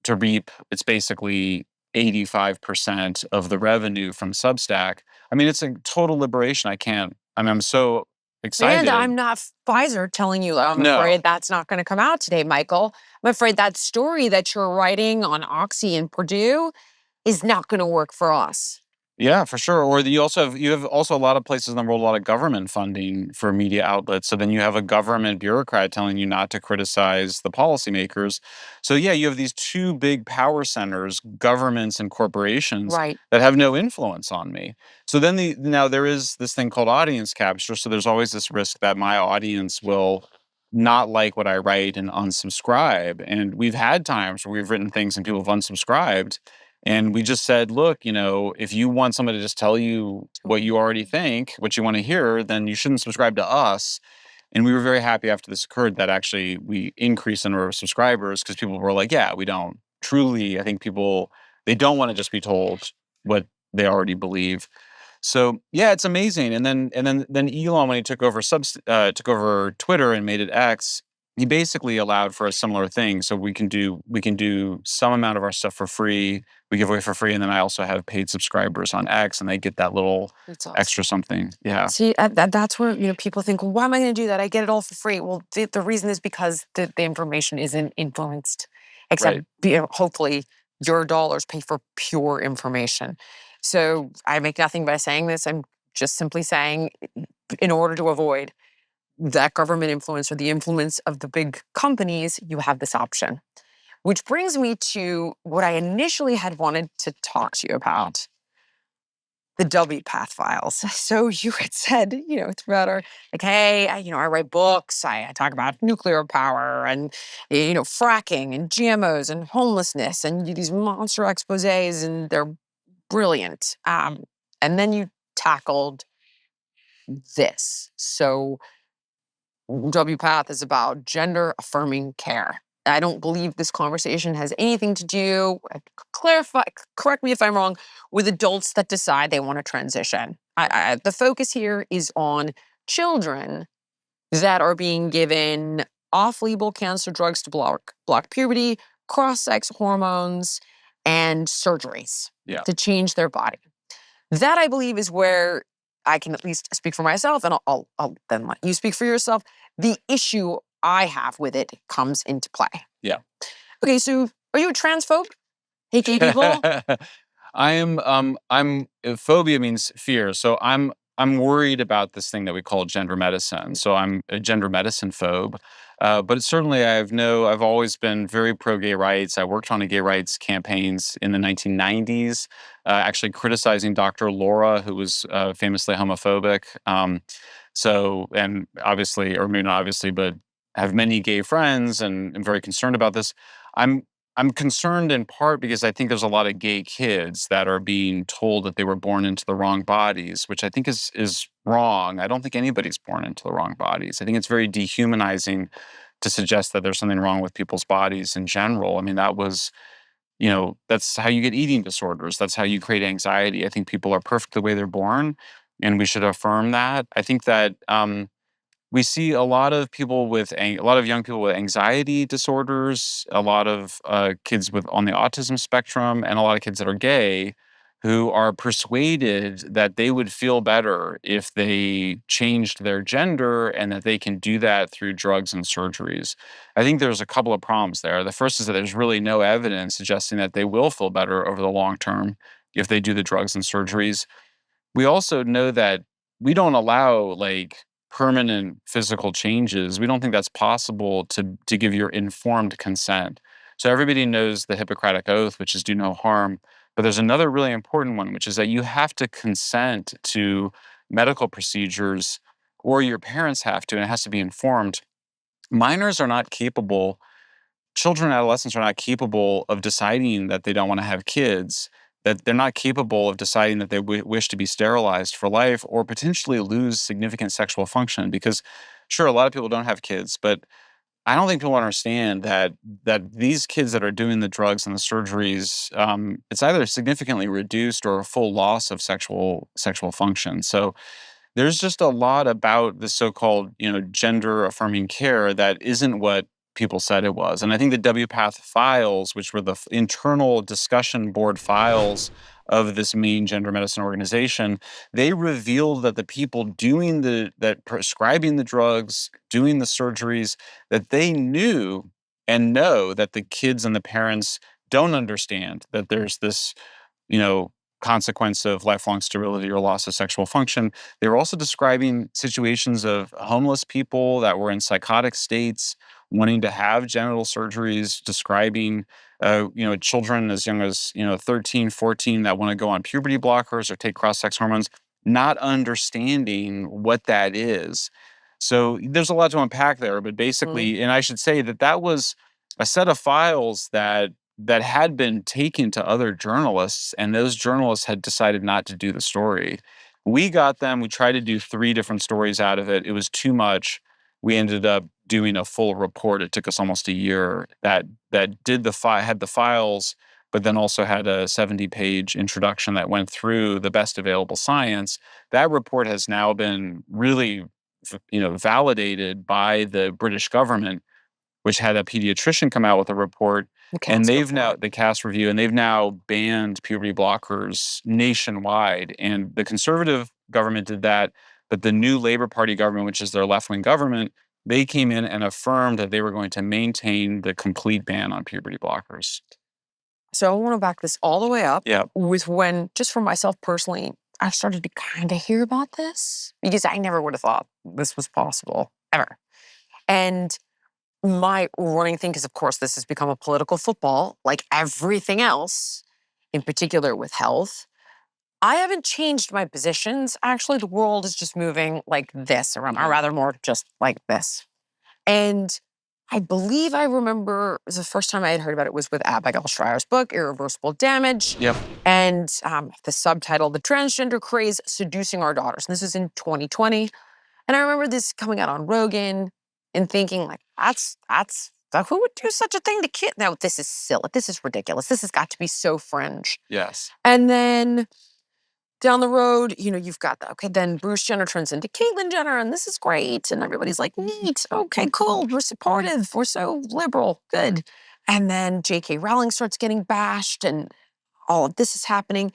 reap. It's basically 85% of the revenue from Substack. I mean, it's a total liberation. I'm so excited. And I'm not Pfizer telling you, I'm No. afraid that's not going to come out today, Michael. I'm afraid that story that you're writing on Oxy and Purdue is not going to work for us. Yeah, for sure. Or you have also a lot of places in the world, a lot of government funding for media outlets. So then you have a government bureaucrat telling you not to criticize the policymakers. So yeah, you have these two big power centers, governments and corporations, Right. that have no influence on me. So then now there is this thing called audience capture. So there's always this risk that my audience will not like what I write and unsubscribe. And we've had times where we've written things and people have unsubscribed. And we just said, look, if you want somebody to just tell you what you already think, what you want to hear, then you shouldn't subscribe to us. And we were very happy after this occurred that actually we increased the number of subscribers because people were like, yeah, we don't truly. I think people, they don't want to just be told what they already believe. So yeah, it's amazing. And then Elon, when he took over Twitter and made it X, he basically allowed for a similar thing. So we can do some amount of our stuff for free. We give away for free, and then I also have paid subscribers on X, and they get that little That's awesome. extra something. Yeah. See, that's where people think, well, why am I going to do that? I get it all for free. Well, the reason is because the information isn't influenced, except hopefully your dollars pay for pure information. So I make nothing by saying this. I'm just simply saying, in order to avoid that government influence or the influence of the big companies, you have this option. Which brings me to what I initially had wanted to talk to you about. The WPATH files. So you had said, throughout our, like, hey, I write books. I talk about nuclear power and, fracking and GMOs and homelessness and these monster exposés, and they're brilliant. And then you tackled this. So WPATH is about gender affirming care. I don't believe this conversation has anything to do, correct me if I'm wrong, with adults that decide they want to transition. The focus here is on children that are being given off-label cancer drugs to block puberty, cross-sex hormones, and surgeries to change their body. That, I believe, is where I can at least speak for myself, and I'll then let you speak for yourself. The issue I have with it comes into play. Yeah. Okay, so are you a transphobe? Hate gay people? Phobia means fear. So I'm worried about this thing that we call gender medicine. So I'm a gender medicine phobe. But certainly I've always been very pro gay rights. I worked on gay rights campaigns in the 1990s, actually criticizing Dr. Laura, who was famously homophobic. And obviously, or maybe not obviously, but have many gay friends and am very concerned about this. I'm concerned in part because I think there's a lot of gay kids that are being told that they were born into the wrong bodies, which I think is wrong. I don't think anybody's born into the wrong bodies. I think it's very dehumanizing to suggest that there's something wrong with people's bodies in general. I mean, that's how you get eating disorders. That's how you create anxiety. I think people are perfect the way they're born, and we should affirm that. I think that we see a lot of young people with anxiety disorders, a lot of kids on the autism spectrum, and a lot of kids that are gay who are persuaded that they would feel better if they changed their gender and that they can do that through drugs and surgeries. I think there's a couple of problems there. The first is that there's really no evidence suggesting that they will feel better over the long term if they do the drugs and surgeries. We also know that we don't allow permanent physical changes, we don't think that's possible to give your informed consent. So everybody knows the Hippocratic Oath, which is do no harm. But there's another really important one, which is that you have to consent to medical procedures, or your parents have to, and it has to be informed. Minors are not capable, children and adolescents are not capable of deciding that they don't want to have kids, that they're not capable of deciding that they wish to be sterilized for life or potentially lose significant sexual function. Because, sure, a lot of people don't have kids, but I don't think people understand that these kids that are doing the drugs and the surgeries, it's either significantly reduced or a full loss of sexual function. So there's just a lot about the so-called, gender affirming care that isn't what people said it was. And I think the WPATH files, which were the internal discussion board files of this main gender medicine organization, they revealed that the people that prescribing the drugs, doing the surgeries, that they knew and know that the kids and the parents don't understand that there's this, you know, consequence of lifelong sterility or loss of sexual function. They were also describing situations of homeless people that were in psychotic states wanting to have genital surgeries, describing children as young as 13, 14 that want to go on puberty blockers or take cross-sex hormones, not understanding what that is. So there's a lot to unpack there, but basically, and I should say that was a set of files that had been taken to other journalists, and those journalists had decided not to do the story. We got them. We tried to do 3 different stories out of it. It was too much. We ended up doing a full report. It took us almost a year that did had the files, but then also had a 70-page introduction that went through the best available science. That report has now been really, validated by the British government, which had a pediatrician come out with a report. And they've now, the CAS review, and they've now banned puberty blockers nationwide. And the conservative government did that, but the new Labour Party government, which is their left-wing government, they came in and affirmed that they were going to maintain the complete ban on puberty blockers. So I want to back this all the way up Yeah. with when, just for myself personally, I started to kind of hear about this because I never would have thought this was possible, ever. And my running thing, because of course this has become a political football, like everything else, in particular with health. I haven't changed my positions. Actually, the world is just moving like this around, or rather more just like this. And I believe I remember it was the first time I had heard about it was with Abigail Schreier's book, Irreversible Damage. Yep. And the subtitle, The Transgender Craze Seducing Our Daughters. And this is in 2020. And I remember this coming out on Rogan and thinking like, who would do such a thing to kids? No, this is silly. This is ridiculous. This has got to be so fringe. Yes. And then down the road, you've got then Bruce Jenner turns into Caitlyn Jenner, and this is great. And everybody's like, neat. Okay, cool. We're supportive. We're so liberal. Good. And then J.K. Rowling starts getting bashed, and all of this is happening.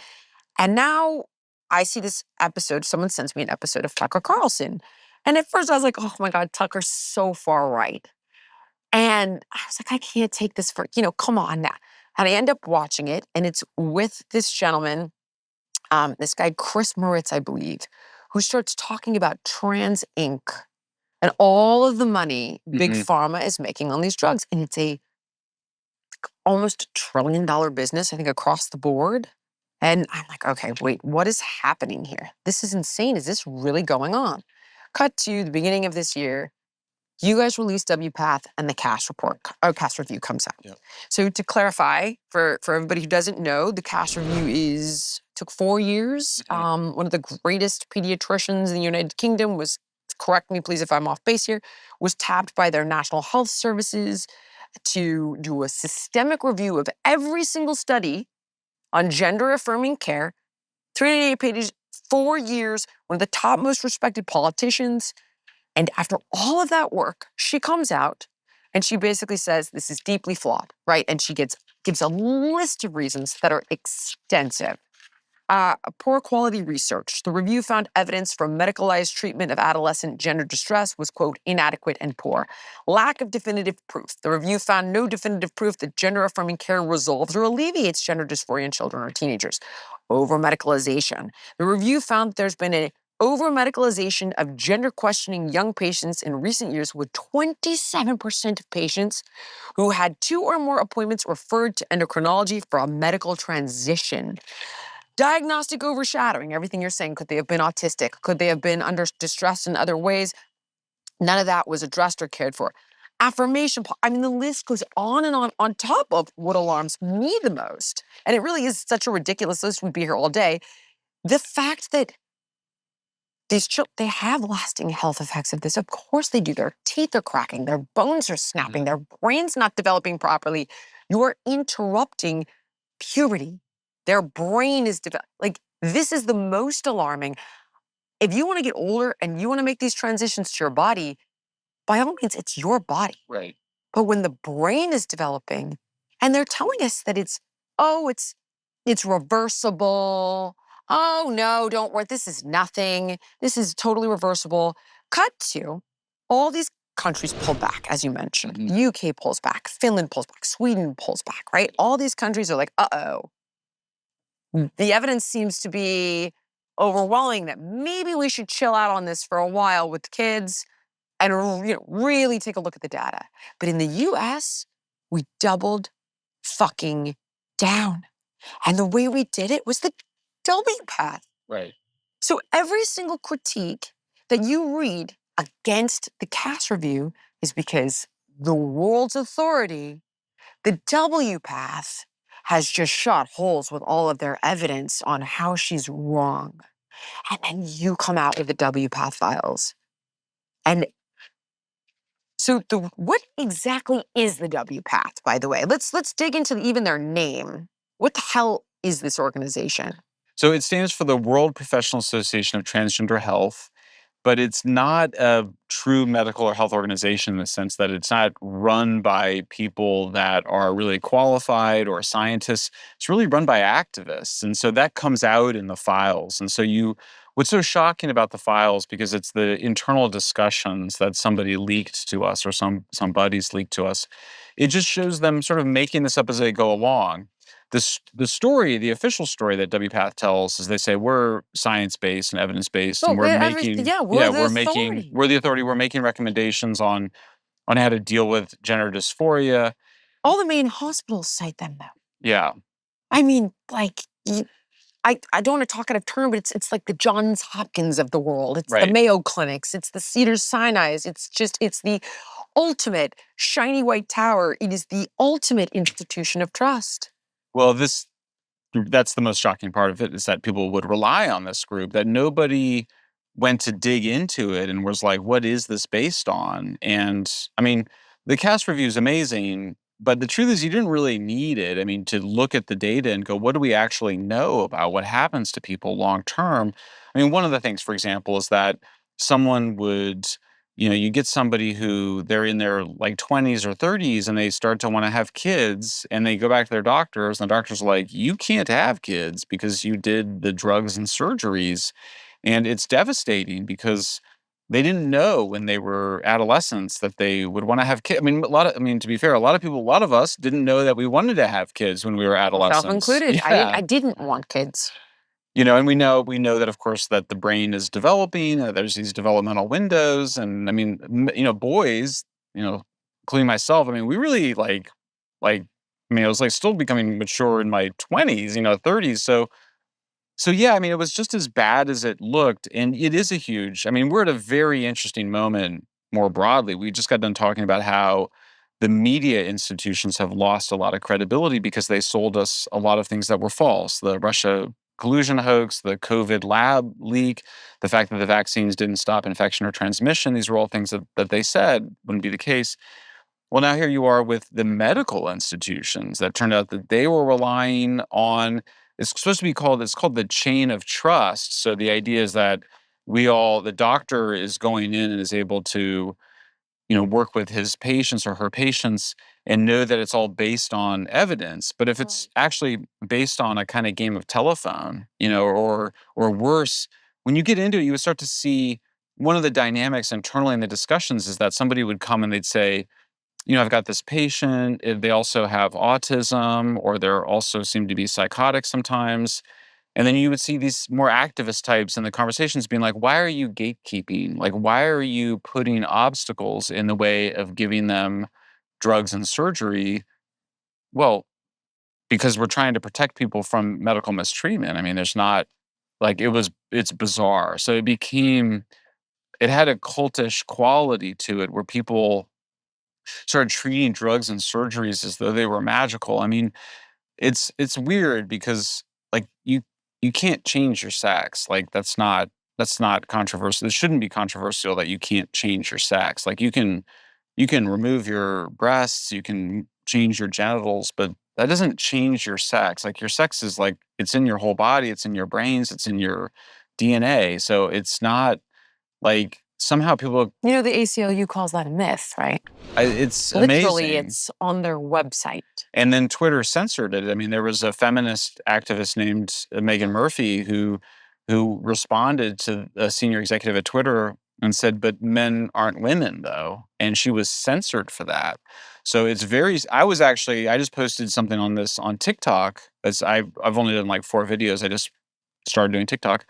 And now I see this episode. Someone sends me an episode of Tucker Carlson. And at first I was like, oh my God, Tucker's so far right. And I was like, I can't take this come on now. And I end up watching it, and it's with this gentleman, this guy, Chris Moritz, I believe, who starts talking about Trans Inc. and all of the money Big Pharma is making on these drugs. And it's a almost $1 trillion business, I think, across the board. And I'm like, okay, wait, what is happening here? This is insane. Is this really going on? Cut to the beginning of this year. You guys released WPATH and the CAS report, or CAS review comes out. Yep. So to clarify, for everybody who doesn't know, the CAS review took 4 years. One of the greatest pediatricians in the United Kingdom was, correct me please if I'm off base here, was tapped by their National Health Services to do a systemic review of every single study on gender-affirming care, 388 pages, 4 years, one of the top most respected politicians. And after all of that work, she comes out and she basically says this is deeply flawed, right? And she gives a list of reasons that are extensive. Poor quality research. The review found evidence from medicalized treatment of adolescent gender distress was, quote, inadequate and poor. Lack of definitive proof. The review found no definitive proof that gender-affirming care resolves or alleviates gender dysphoria in children or teenagers. Over-medicalization. The review found that there's been a over-medicalization of gender-questioning young patients in recent years, with 27% of patients who had 2 or more appointments referred to endocrinology for a medical transition. Diagnostic overshadowing, everything you're saying. Could they have been autistic? Could they have been under distress in other ways? None of that was addressed or cared for. Affirmation, I mean, the list goes on top of what alarms me the most. And it really is such a ridiculous list. We'd be here all day. The fact that these children, they have lasting health effects of this. Of course they do. Their teeth are cracking. Their bones are snapping. Their brain's not developing properly. You're interrupting puberty. Their brain is like, this is the most alarming. If you want to get older and you want to make these transitions to your body, by all means, it's your body. Right. But when the brain is developing, and they're telling us that it's reversible. Oh no, don't worry. This is nothing. This is totally reversible. Cut to all these countries pulled back, as you mentioned. UK pulls back, Finland pulls back, Sweden pulls back, right? All these countries are like, uh-oh. The evidence seems to be overwhelming that maybe we should chill out on this for a while with kids and really take a look at the data. But in the US, we doubled fucking down. And the way we did it was the WPATH. Right. So every single critique that you read against the CAS review is because the world's authority, the WPATH, has just shot holes with all of their evidence on how she's wrong. And then you come out with the WPATH files. And so what exactly is the WPATH, by the way? Let's dig into even their name. What the hell is this organization? So it stands for the World Professional Association of Transgender Health, but it's not a true medical or health organization in the sense that it's not run by people that are really qualified or scientists. It's really run by activists. And so that comes out in the files. And so what's so shocking about the files, because it's the internal discussions that somebody leaked to us or some buddies leaked to us, it just shows them sort of making this up as they go along. The story, the official story that WPATH tells is they say we're science-based and evidence-based, and we're the authority. We're making recommendations on how to deal with gender dysphoria. All the main hospitals cite them, though. Yeah. I mean, like, I don't want to talk out of turn, but it's like the Johns Hopkins of the world. It's the Mayo Clinics. It's the Cedars-Sinai's. It's the ultimate shiny white tower. It is the ultimate institution of trust. Well, that's the most shocking part of it, is that people would rely on this group, that nobody went to dig into it and was like, what is this based on? And I mean, the CAS review is amazing, but the truth is you didn't really need it. I mean, to look at the data and go, what do we actually know about what happens to people long term? I mean, one of the things, for example, is that someone would, you get somebody who they're in their like 20s or 30s and they start to want to have kids, and they go back to their doctors and the doctor's like, you can't have kids because you did the drugs and surgeries. And it's devastating because they didn't know when they were adolescents that they would want to have kids. I mean, to be fair, a lot of us didn't know that we wanted to have kids when we were adolescents. Self-included. Yeah. I didn't want kids. And we know that, of course, that the brain is developing. There's these developmental windows, and I mean, boys, including myself. I mean, we really I was like still becoming mature in my 20s, 30s. So yeah, I mean, it was just as bad as it looked, and it is we're at a very interesting moment more broadly. We just got done talking about how the media institutions have lost a lot of credibility because they sold us a lot of things that were false. The Russia collusion hoax, the COVID lab leak, the fact that the vaccines didn't stop infection or transmission. These were all things that they said wouldn't be the case. Well, now here you are with the medical institutions that turned out that they were relying on, it's called the chain of trust. So the idea is that the doctor is going in and is able to, work with his patients or her patients and know that it's all based on evidence. But if it's actually based on a kind of game of telephone, or worse, when you get into it, you would start to see one of the dynamics internally in the discussions is that somebody would come and they'd say, I've got this patient, they also have autism, or they also seem to be psychotic sometimes. And then you would see these more activist types in the conversations being like, why are you gatekeeping? Like, why are you putting obstacles in the way of giving them drugs and surgery? Well, because we're trying to protect people from medical mistreatment. I mean, there's not like it's bizarre. So it had a cultish quality to it where people started treating drugs and surgeries as though they were magical. I mean, it's weird because like you can't change your sex. Like that's not controversial. It shouldn't be controversial that you can't change your sex. Like you can remove your breasts, you can change your genitals, but that doesn't change your sex. Like your sex is like it's in your whole body, it's in your brains, it's in your DNA. So it's not like somehow people You know, the ACLU calls that a myth, right? it's Literally, amazing. it's on their website. And then Twitter censored it. I mean, there was a feminist activist named Megan Murphy who responded to a senior executive at Twitter and said, "But men aren't women, though," and she was censored for that. So it's very. I just posted something on this on TikTok. As I've only done like 4 videos. I just started doing TikTok,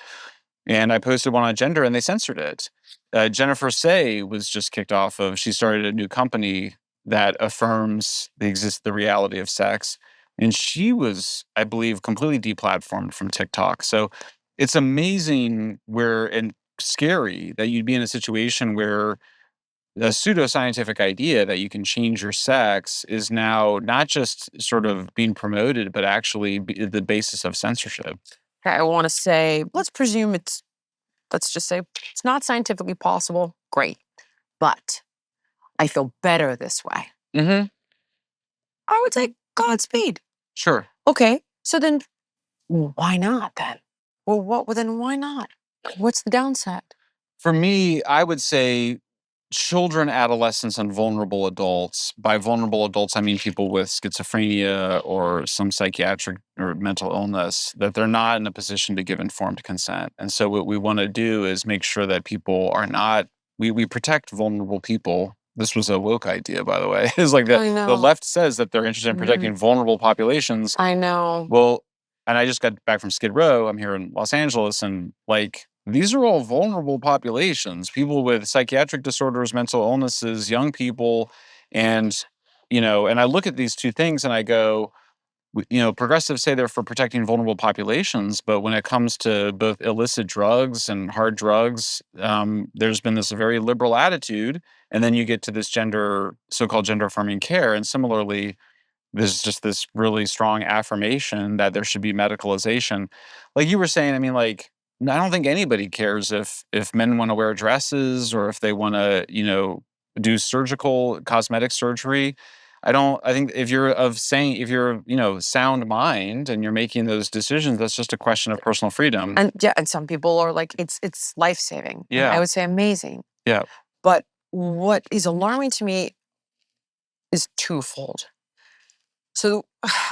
and I posted one on gender, and they censored it. Jennifer Say was just kicked off of. She started a new company that affirms the reality of sex, and she was, I believe, completely deplatformed from TikTok. So it's amazing and scary that you'd be in a situation where a pseudoscientific idea that you can change your sex is now not just sort of being promoted, but actually the basis of censorship. Okay, I want to say, let's just say it's not scientifically possible. Great. But I feel better this way. Mm-hmm. I would say Godspeed. Sure. Okay, so then why not then? Well, then why not? What's the downside? For me, I would say children, adolescents, and vulnerable adults. By vulnerable adults, I mean people with schizophrenia or some psychiatric or mental illness, that they're not in a position to give informed consent. And so what we want to do is make sure that people are not, we protect vulnerable people. This was a woke idea, by the way. It's like I the know. left says that they're interested in protecting vulnerable populations. I know. Well, and I just got back from Skid Row. I'm here in Los Angeles, and like these are all vulnerable populations, people with psychiatric disorders, mental illnesses, young people. And, and I look at these two things and I go, progressives say they're for protecting vulnerable populations, but when it comes to both illicit drugs and hard drugs, there's been this very liberal attitude. And then you get to this so-called gender affirming care. And similarly, there's just this really strong affirmation that there should be medicalization. Like you were saying, I mean, like, I don't think anybody cares if men want to wear dresses or if they want to, do surgical cosmetic surgery. I think if you're sound mind and you're making those decisions, that's just a question of personal freedom. And some people are like, it's life-saving. Yeah. I would say amazing. Yeah. But what is alarming to me is twofold. So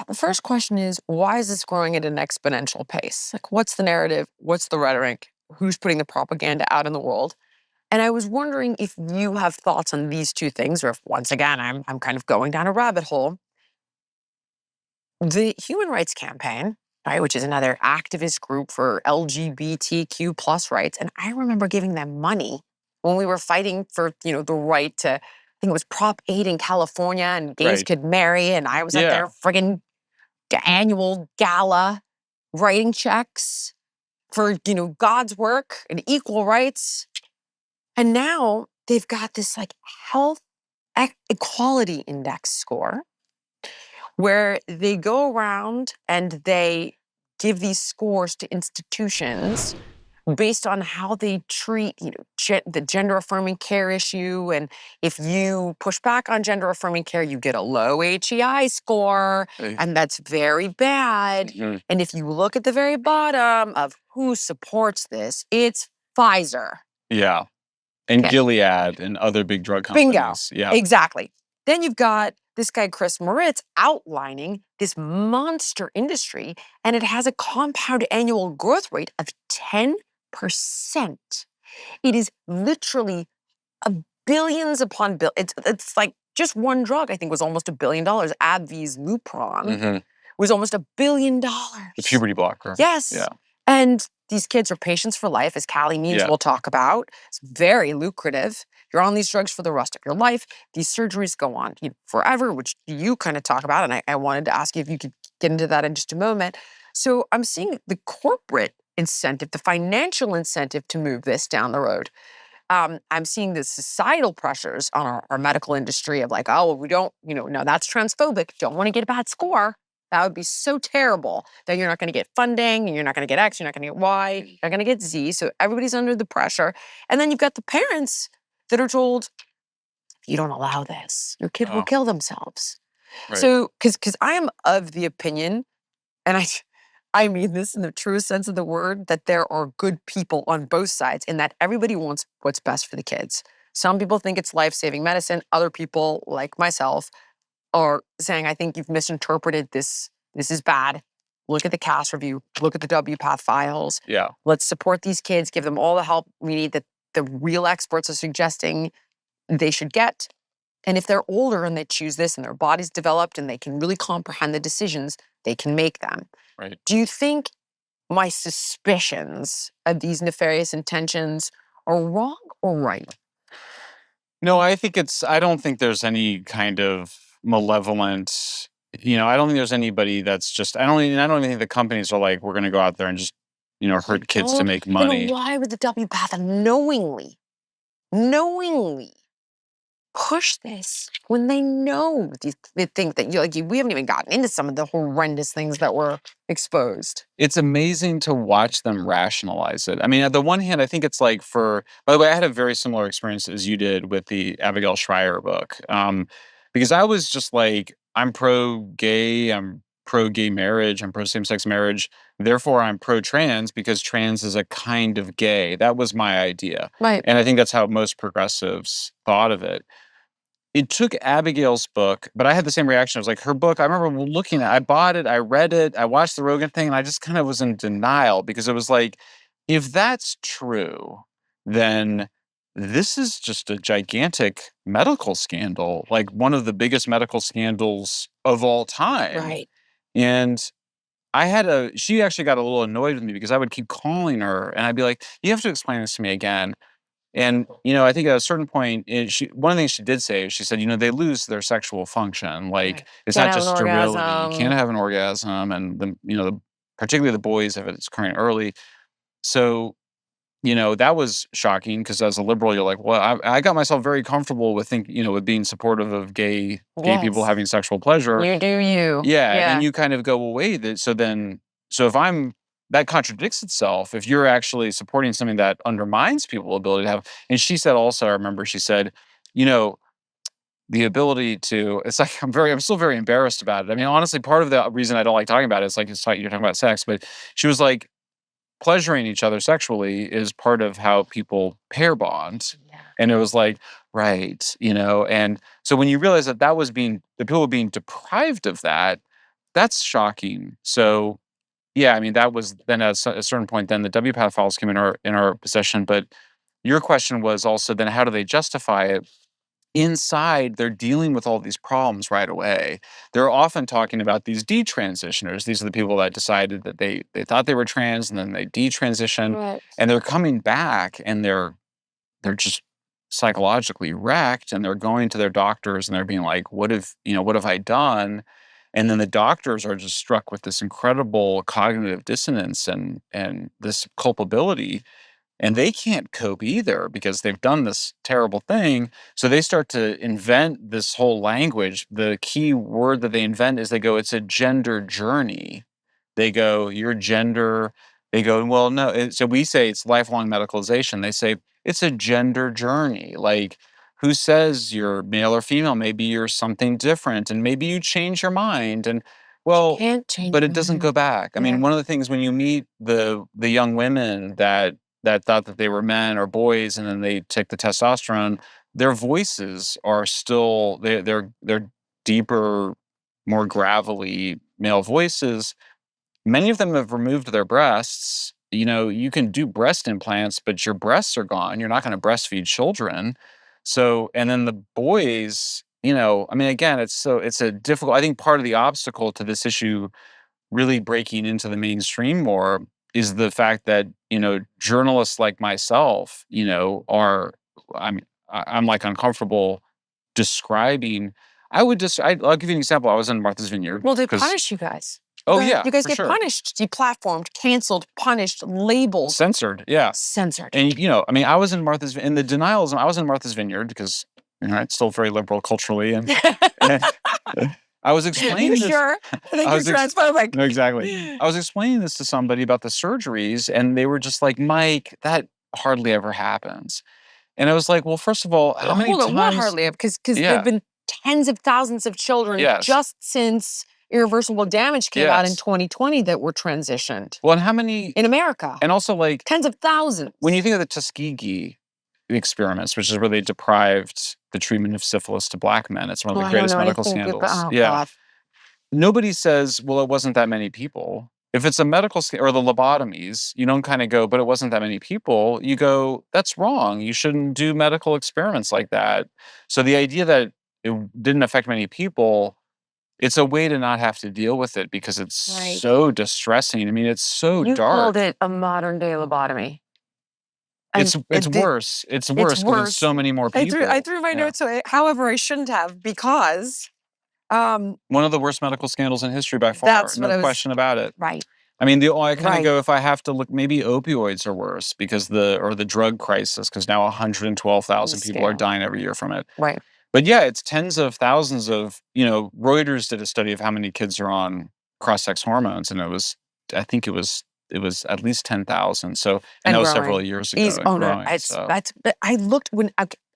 the first question is, why is this growing at an exponential pace? Like, what's the narrative? What's the rhetoric? Who's putting the propaganda out in the world? And I was wondering if you have thoughts on these two things, or if once again, I'm kind of going down a rabbit hole. The Human Rights Campaign, right, which is another activist group for LGBTQ plus rights. And I remember giving them money when we were fighting for, the right to, I think it was Prop 8 in California, and gays Right. could marry. And I was at their friggin' annual gala writing checks for, God's work and equal rights. And now they've got this like health equality index score where they go around and they give these scores to institutions based on how they treat, the gender affirming care issue. And if you push back on gender affirming care, you get a low HEI score, and that's very bad. Mhm. And if you look at the very bottom of who supports this, it's Pfizer. Yeah. And Okay. Gilead and other big drug companies. Bingo. Yeah. Exactly. Then you've got this guy, Chris Moritz, outlining this monster industry, and it has a compound annual growth rate of 10%. It is literally billions upon billions. It's like just one drug, I think, was almost $1 billion. AbbVie's Lupron Mhm. was almost $1 billion. The puberty blocker. Yes. Yeah. And these kids are patients for life, as Callie means Yeah. we'll talk about. It's very lucrative. You're on these drugs for the rest of your life. These surgeries go on forever, which you kind of talk about. And I wanted to ask you if you could get into that in just a moment. So I'm seeing the corporate incentive, the financial incentive to move this down the road. I'm seeing the societal pressures on our medical industry of like, oh, well, we don't, no, that's transphobic. Don't want to get a bad score. That would be so terrible that you're not going to get funding and you're not going to get X, you're not going to get Y, you're not going to get Z. So everybody's under the pressure. And then you've got the parents that are told, if you don't allow this, your kid will Oh, kill themselves. right. So, because I am of the opinion, and I mean this in the truest sense of the word, that there are good people on both sides and that everybody wants what's best for the kids. Some people think it's life-saving medicine. Other people, like myself, are saying, I think you've misinterpreted this. This is bad. Look at the CAS review. Look at the WPATH files. Yeah. Let's support these kids, give them all the help we need that the real experts are suggesting they should get. And if they're older and they choose this and their body's developed and they can really comprehend the decisions, they can make them. Right. Do you think my suspicions of these nefarious intentions are wrong or right? No, I don't think there's any kind of malevolent, I don't think there's anybody that's just, I don't even think the companies are like, we're going to go out there and just, hurt kids to Don't. make Then money. why would the WPATH knowingly push this when they know they think that we haven't even gotten into some of the horrendous things that were exposed? It's amazing to watch them rationalize it. I mean, at the one hand, I think it's like by the way, I had a very similar experience as you did with the Abigail Schreier book. Because I was just like, I'm pro-gay, I'm pro-gay marriage, I'm pro-same-sex marriage. Therefore, I'm pro-trans because trans is a kind of gay. That was my idea. Right. And I think that's how most progressives thought of it. It took Abigail's book, but I had the same reaction. I was like, her book, I remember looking at it, I bought it, I read it, I watched the Rogan thing, and I just kind of was in denial because it was like, if that's true, then this is just a gigantic medical scandal, like one of the biggest medical scandals of all time. Right. And she actually got a little annoyed with me because I would keep calling her and I'd be like, you have to explain this to me again. And, I think at a certain point, one of the things she did say, she said, they lose their sexual function. Like, Right. it's Can't not have just an sterility. You orgasm. can't have an orgasm. And, particularly the boys, if it's occurring early. So, that was shocking because as a liberal, you're like, well, I got myself very comfortable with with being supportive of gay people Yes. having sexual pleasure. You do you. Yeah. And Yeah. then you kind of go, well, wait, so if that contradicts itself if you're actually supporting something that undermines people's ability to have. And she said also, I remember she said, the ability to, it's like, I'm still very embarrassed about it. I mean, honestly, part of the reason I don't like talking about it is like, you're talking about sex, but she was like, pleasuring each other sexually is part of how people pair bond. Yeah. And it was like, right, and so when you realize that the people were being deprived of that, that's shocking. So, yeah, I mean, that was then at a certain point, then the WPATH files came in our possession. But your question was also then how do they justify it? Inside, they're dealing with all these problems right away. They're often talking about these detransitioners. These are the people that decided that they thought they were trans and then they detransition, Right. and they're coming back and they're just psychologically wrecked, and they're going to their doctors and they're being like, what have I done? And then the doctors are just struck with this incredible cognitive dissonance and this culpability, and they can't cope either because they've done this terrible thing. So they start to invent this whole language. The key word that they invent is it's a gender journey. They go, your gender. They go, well, no. So we say it's lifelong medicalization. They say it's a gender journey. Like, who says you're male or female? Maybe you're something different, and maybe you change your mind. And well, Can't change but it your doesn't mind. go back. I mean, Yeah. one of the things when you meet the young women that thought that they were men or boys, and then they take the testosterone, their voices are still they're deeper, more gravelly male voices. Many of them have removed their breasts. You can do breast implants, but your breasts are gone. You're not going to breastfeed children. So, and then the boys, I mean, again, it's a difficult. I think part of the obstacle to this issue really breaking into the mainstream more is the fact that, journalists like myself, I'm like uncomfortable describing. I'll give you an example. I was in Martha's Vineyard. Well, they punish you guys. Oh, yeah, You guys for get sure. punished, deplatformed, canceled, punished, labeled. Censored, yeah. Censored. And, I was in in the denialism, I was in Martha's Vineyard because, it's still very liberal culturally. And I was explaining this. Sure? I think you're transphobic. No, exactly. I was explaining this to somebody about the surgeries, and they were just like, Mike, that hardly ever happens. And I was like, well, first of all, how many times? What hardly ever? Because there have been tens of thousands of children just since irreversible damage came out in 2020 that were transitioned. Well, and how many? In America. And also, like, tens of thousands. When you think of the Tuskegee experiments, which is where they deprived the treatment of syphilis to black men, it's one of the greatest medical scandals. God. Nobody says, well, it wasn't that many people. If it's a medical or the lobotomies, you don't kind of go, but it wasn't that many people. You go, that's wrong. You shouldn't do medical experiments like that. So the idea that it didn't affect many people, it's a way to not have to deal with it because it's so distressing. I mean, it's so dark. You called it a modern day lobotomy. It's worse. It's worse because there's so many more people. I threw my notes away. However, I shouldn't have because one of the worst medical scandals in history by far. That's no question about it. Right. I mean, I kind of go, if I have to look, maybe opioids are worse because the drug crisis, because now 112,000 people are dying every year from it. Right. But yeah, it's tens of thousands of, Reuters did a study of how many kids are on cross-sex hormones, and I think it was at least 10,000. So, and that was several years ago. But I looked when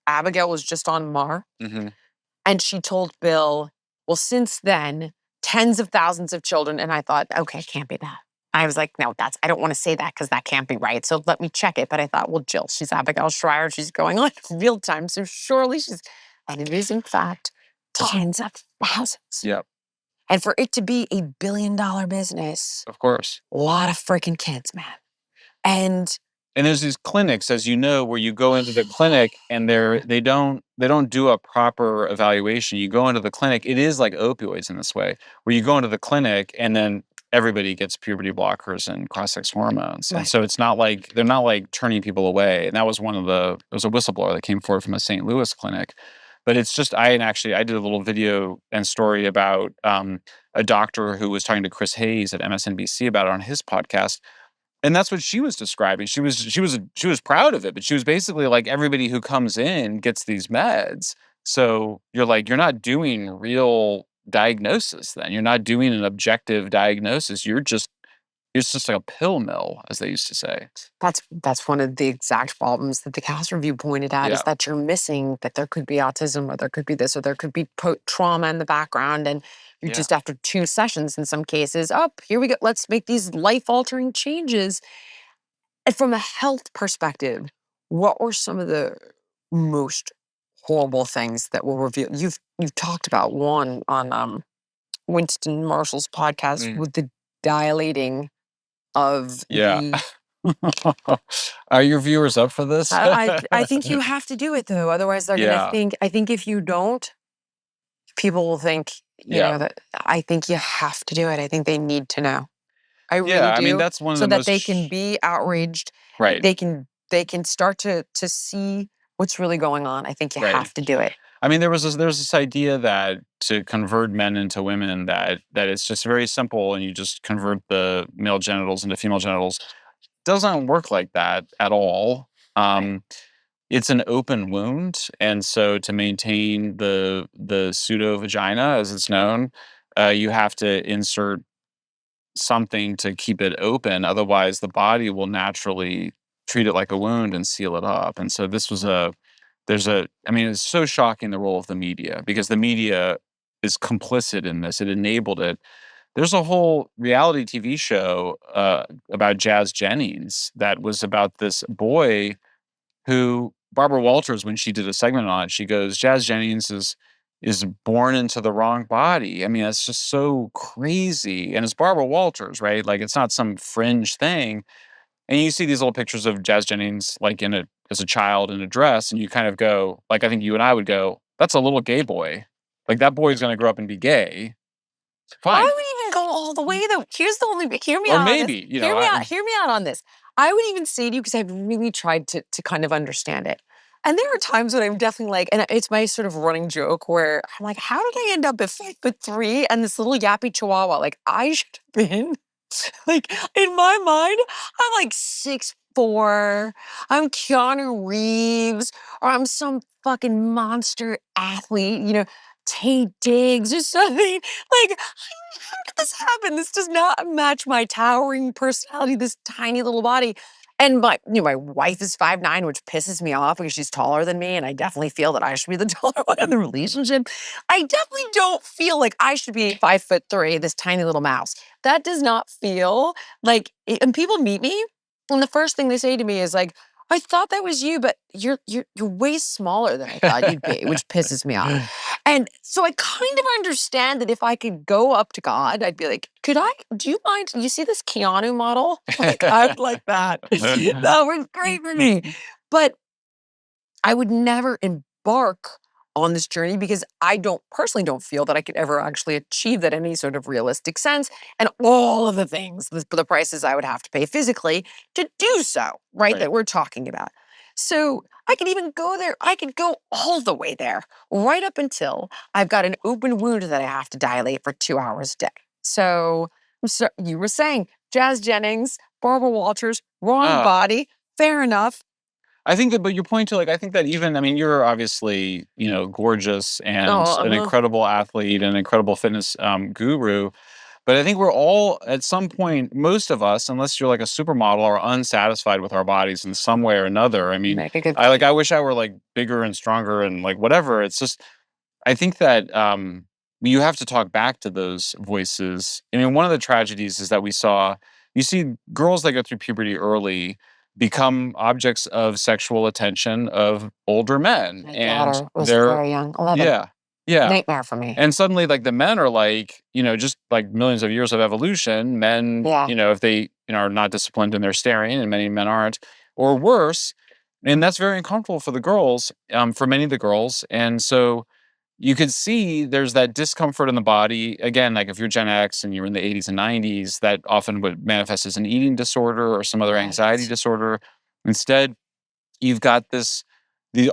Abigail was just on Mar, and she told Bill, well, since then, tens of thousands of children. And I thought, okay, it can't be that. I was like, no, I don't want to say that because that can't be right. So let me check it. But I thought, well, Jill, she's Abigail Schreier. She's going on real time. So surely and it is in fact tens of thousands. Yep. And for it to be a $1 billion business. Of course. A lot of freaking kids, man. And there's these clinics, as you know, where you go into the clinic and they don't do a proper evaluation. You go into the clinic, it is like opioids in this way, where you go into the clinic and then everybody gets puberty blockers and cross-sex hormones. Right. And so it's not like, they're not like turning people away. And that was it was a whistleblower that came forward from a St. Louis clinic. But it's just, I did a little video and story about a doctor who was talking to Chris Hayes at MSNBC about it on his podcast. And that's what she was describing. She was proud of it, but she was basically like, everybody who comes in gets these meds. So you're not doing real diagnosis then. You're not doing an objective diagnosis. It's just like a pill mill, as they used to say. That's one of the exact problems that the Cass Review pointed out is that you're missing that there could be autism or there could be this or there could be trauma in the background. And you're just after 2 sessions in some cases, here we go. Let's make these life-altering changes. And from a health perspective, what were some of the most horrible things that were revealed? You've talked about one on Winston Marshall's podcast with the dilating of Are your viewers up for this? I think you have to do it though. Otherwise they're gonna think, I think if you don't, people will think, you know, that I think you have to do it. I think they need to know. I really do. I mean, that's one of so the that most... they can be outraged. Right. They can start to see what's really going on. I think you have to do it. I mean, there's this idea that to convert men into women, that it's just very simple and you just convert the male genitals into female genitals. Doesn't work like that at all. It's an open wound, and so to maintain the pseudo vagina, as it's known, you have to insert something to keep it open. Otherwise, the body will naturally treat it like a wound and seal it up. And so this was it's so shocking, the role of the media, because the media is complicit in this. It enabled it. There's a whole reality TV show about Jazz Jennings that was about this boy who, Barbara Walters, when she did a segment on it, she goes, Jazz Jennings is born into the wrong body. I mean, that's just so crazy. And it's Barbara Walters, right? Like, it's not some fringe thing. And you see these little pictures of Jazz Jennings, like as a child in a dress, and you kind of go, like, I think you and I would go, that's a little gay boy. Like, that boy's going to grow up and be gay. Fine. I would even go all the way though. Hear me Or out on this. maybe, you Hear know, me out. Hear me out on this. I would even say to you, because I've really tried to kind of understand it. And there are times when I'm definitely like, and it's my sort of running joke where I'm like, how did I end up at 5'3" and this little yappy chihuahua? Like I should have been like in my mind, I'm like 6'4". I'm Keanu Reeves, or I'm some fucking monster athlete, Tay Diggs or something. Like, how did this happen? This does not match my towering personality, this tiny little body. And my wife is 5'9", which pisses me off because she's taller than me, and I definitely feel that I should be the taller one in the relationship. I definitely don't feel like I should be 5'3", this tiny little mouse. That does not feel like. And people meet me, and the first thing they say to me is like, "I thought that was you, but you're way smaller than I thought you'd be," which pisses me off. And so I kind of understand that if I could go up to God, I'd be like, do you mind, you see this Keanu model? Like, I would like that. That was great for me. But I would never embark on this journey because I personally don't feel that I could ever actually achieve that in any sort of realistic sense. And all of the things, the prices I would have to pay physically to do so, right? That we're talking about. So I could even go there. I could go all the way there, right up until I've got an open wound that I have to dilate for 2 hours a day. So you were saying Jazz Jennings, Barbara Walters, wrong body. Fair enough. I think that, but your point too, like, I think that even, I mean, you're obviously, gorgeous and an incredible athlete and an incredible fitness guru. But I think we're all, at some point, most of us, unless you're like a supermodel, are unsatisfied with our bodies in some way or another. I mean, I wish I were like bigger and stronger and like whatever. It's just, I think that you have to talk back to those voices. I mean, one of the tragedies is that you see girls that go through puberty early become objects of sexual attention of older men. My And daughter was they're, very young, 11. yeah. Nightmare for me. And suddenly, like, the men are like, just like millions of years of evolution, men, if they, are not disciplined in their staring, and many men aren't, or worse. And that's very uncomfortable for the girls, for many of the girls. And so you could see there's that discomfort in the body. Again, like if you're Gen X and you're in the 80s and 90s, that often would manifest as an eating disorder or some other anxiety disorder. Instead, you've got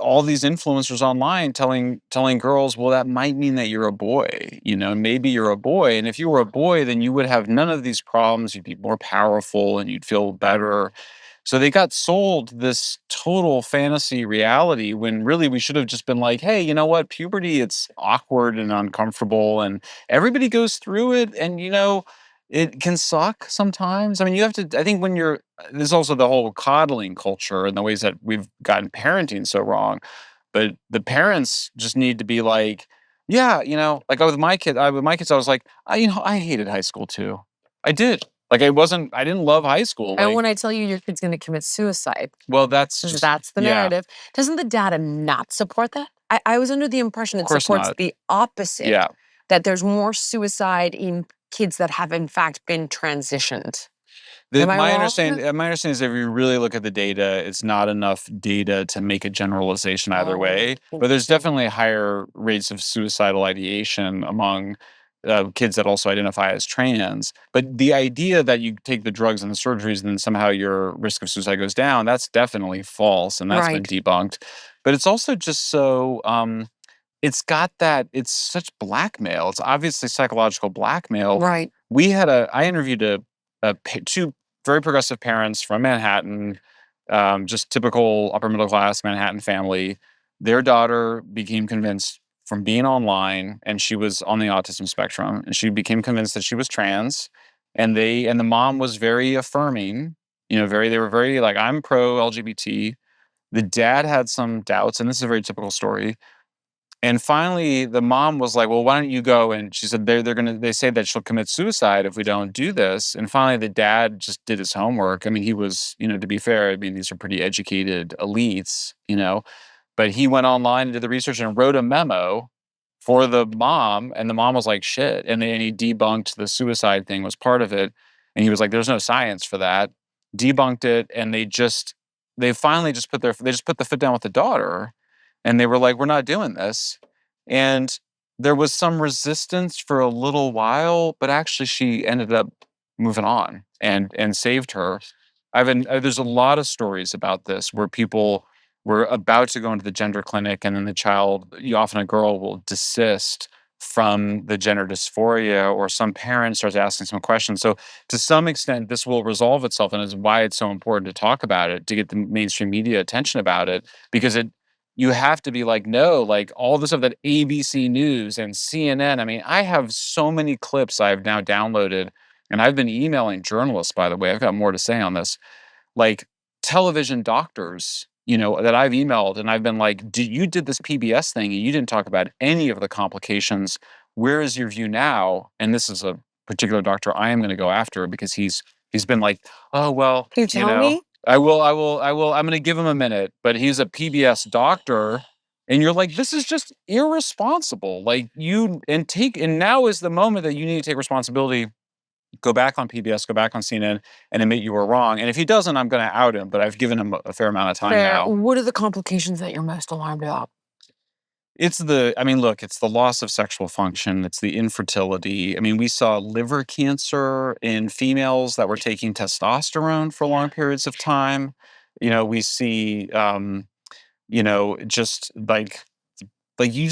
all these influencers online telling girls, well, that might mean that you're a boy, maybe you're a boy. And if you were a boy, then you would have none of these problems. You'd be more powerful and you'd feel better. So they got sold this total fantasy reality when really we should have just been like, hey, you know what? Puberty, it's awkward and uncomfortable and everybody goes through it. And, it can suck sometimes. I mean, I think there's also the whole coddling culture and the ways that we've gotten parenting so wrong. But the parents just need to be like, yeah, like with my kids, I was like, I hated high school too. I did. Like I didn't love high school. And when I tell you your kid's going to commit suicide, well, that's the narrative. Doesn't the data not support that? I was under the impression it supports the opposite. Yeah. That there's more suicide in kids that have in fact been transitioned. My understanding is if you really look at the data, it's not enough data to make a generalization either way. But there's definitely higher rates of suicidal ideation among kids that also identify as trans. But the idea that you take the drugs and the surgeries and then somehow your risk of suicide goes down, that's definitely false. And that's been debunked. But it's also just so, it's such blackmail. It's obviously psychological blackmail. Right. I interviewed two very progressive parents from Manhattan, just typical upper middle class Manhattan family. Their daughter became convinced from being online, and she was on the autism spectrum, and she became convinced that she was trans. And the mom was very affirming, they were very like, I'm pro LGBT. The dad had some doubts, and this is a very typical story. And finally, the mom was like, well, why don't you go? And she said, they say that she'll commit suicide if we don't do this. And finally, the dad just did his homework. I mean, he was, to be fair, these are pretty educated elites, but he went online and did the research and wrote a memo for the mom. And the mom was like, shit. And he debunked the suicide thing was part of it. And he was like, there's no science for that. Debunked it. And they finally just put the foot down with the daughter. And they were like, we're not doing this. And there was some resistance for a little while, but actually she ended up moving on and saved her. There's a lot of stories about this where people were about to go into the gender clinic, and then the child, often a girl, will desist from the gender dysphoria, or some parent starts asking some questions. So to some extent, this will resolve itself, and is why it's so important to talk about it, to get the mainstream media attention about it, because you have to be like, no, like all the stuff that ABC News and CNN. I mean, I have so many clips I've now downloaded, and I've been emailing journalists, by the way. I've got more to say on this, like television doctors, that I've emailed, and I've been like, you did this PBS thing and you didn't talk about any of the complications. Where is your view now? And this is a particular doctor I am going to go after, because he's been like, oh, well, Can you tell me? I will. I'm going to give him a minute, but he's a PBS doctor. And you're like, this is just irresponsible. Like, and now is the moment that you need to take responsibility. Go back on PBS, go back on CNN, and admit you were wrong. And if he doesn't, I'm going to out him, but I've given him a fair amount of time now. What are the complications that you're most alarmed about? It's it's the loss of sexual function. It's the infertility. I mean, we saw liver cancer in females that were taking testosterone for long periods of time. We see, just like you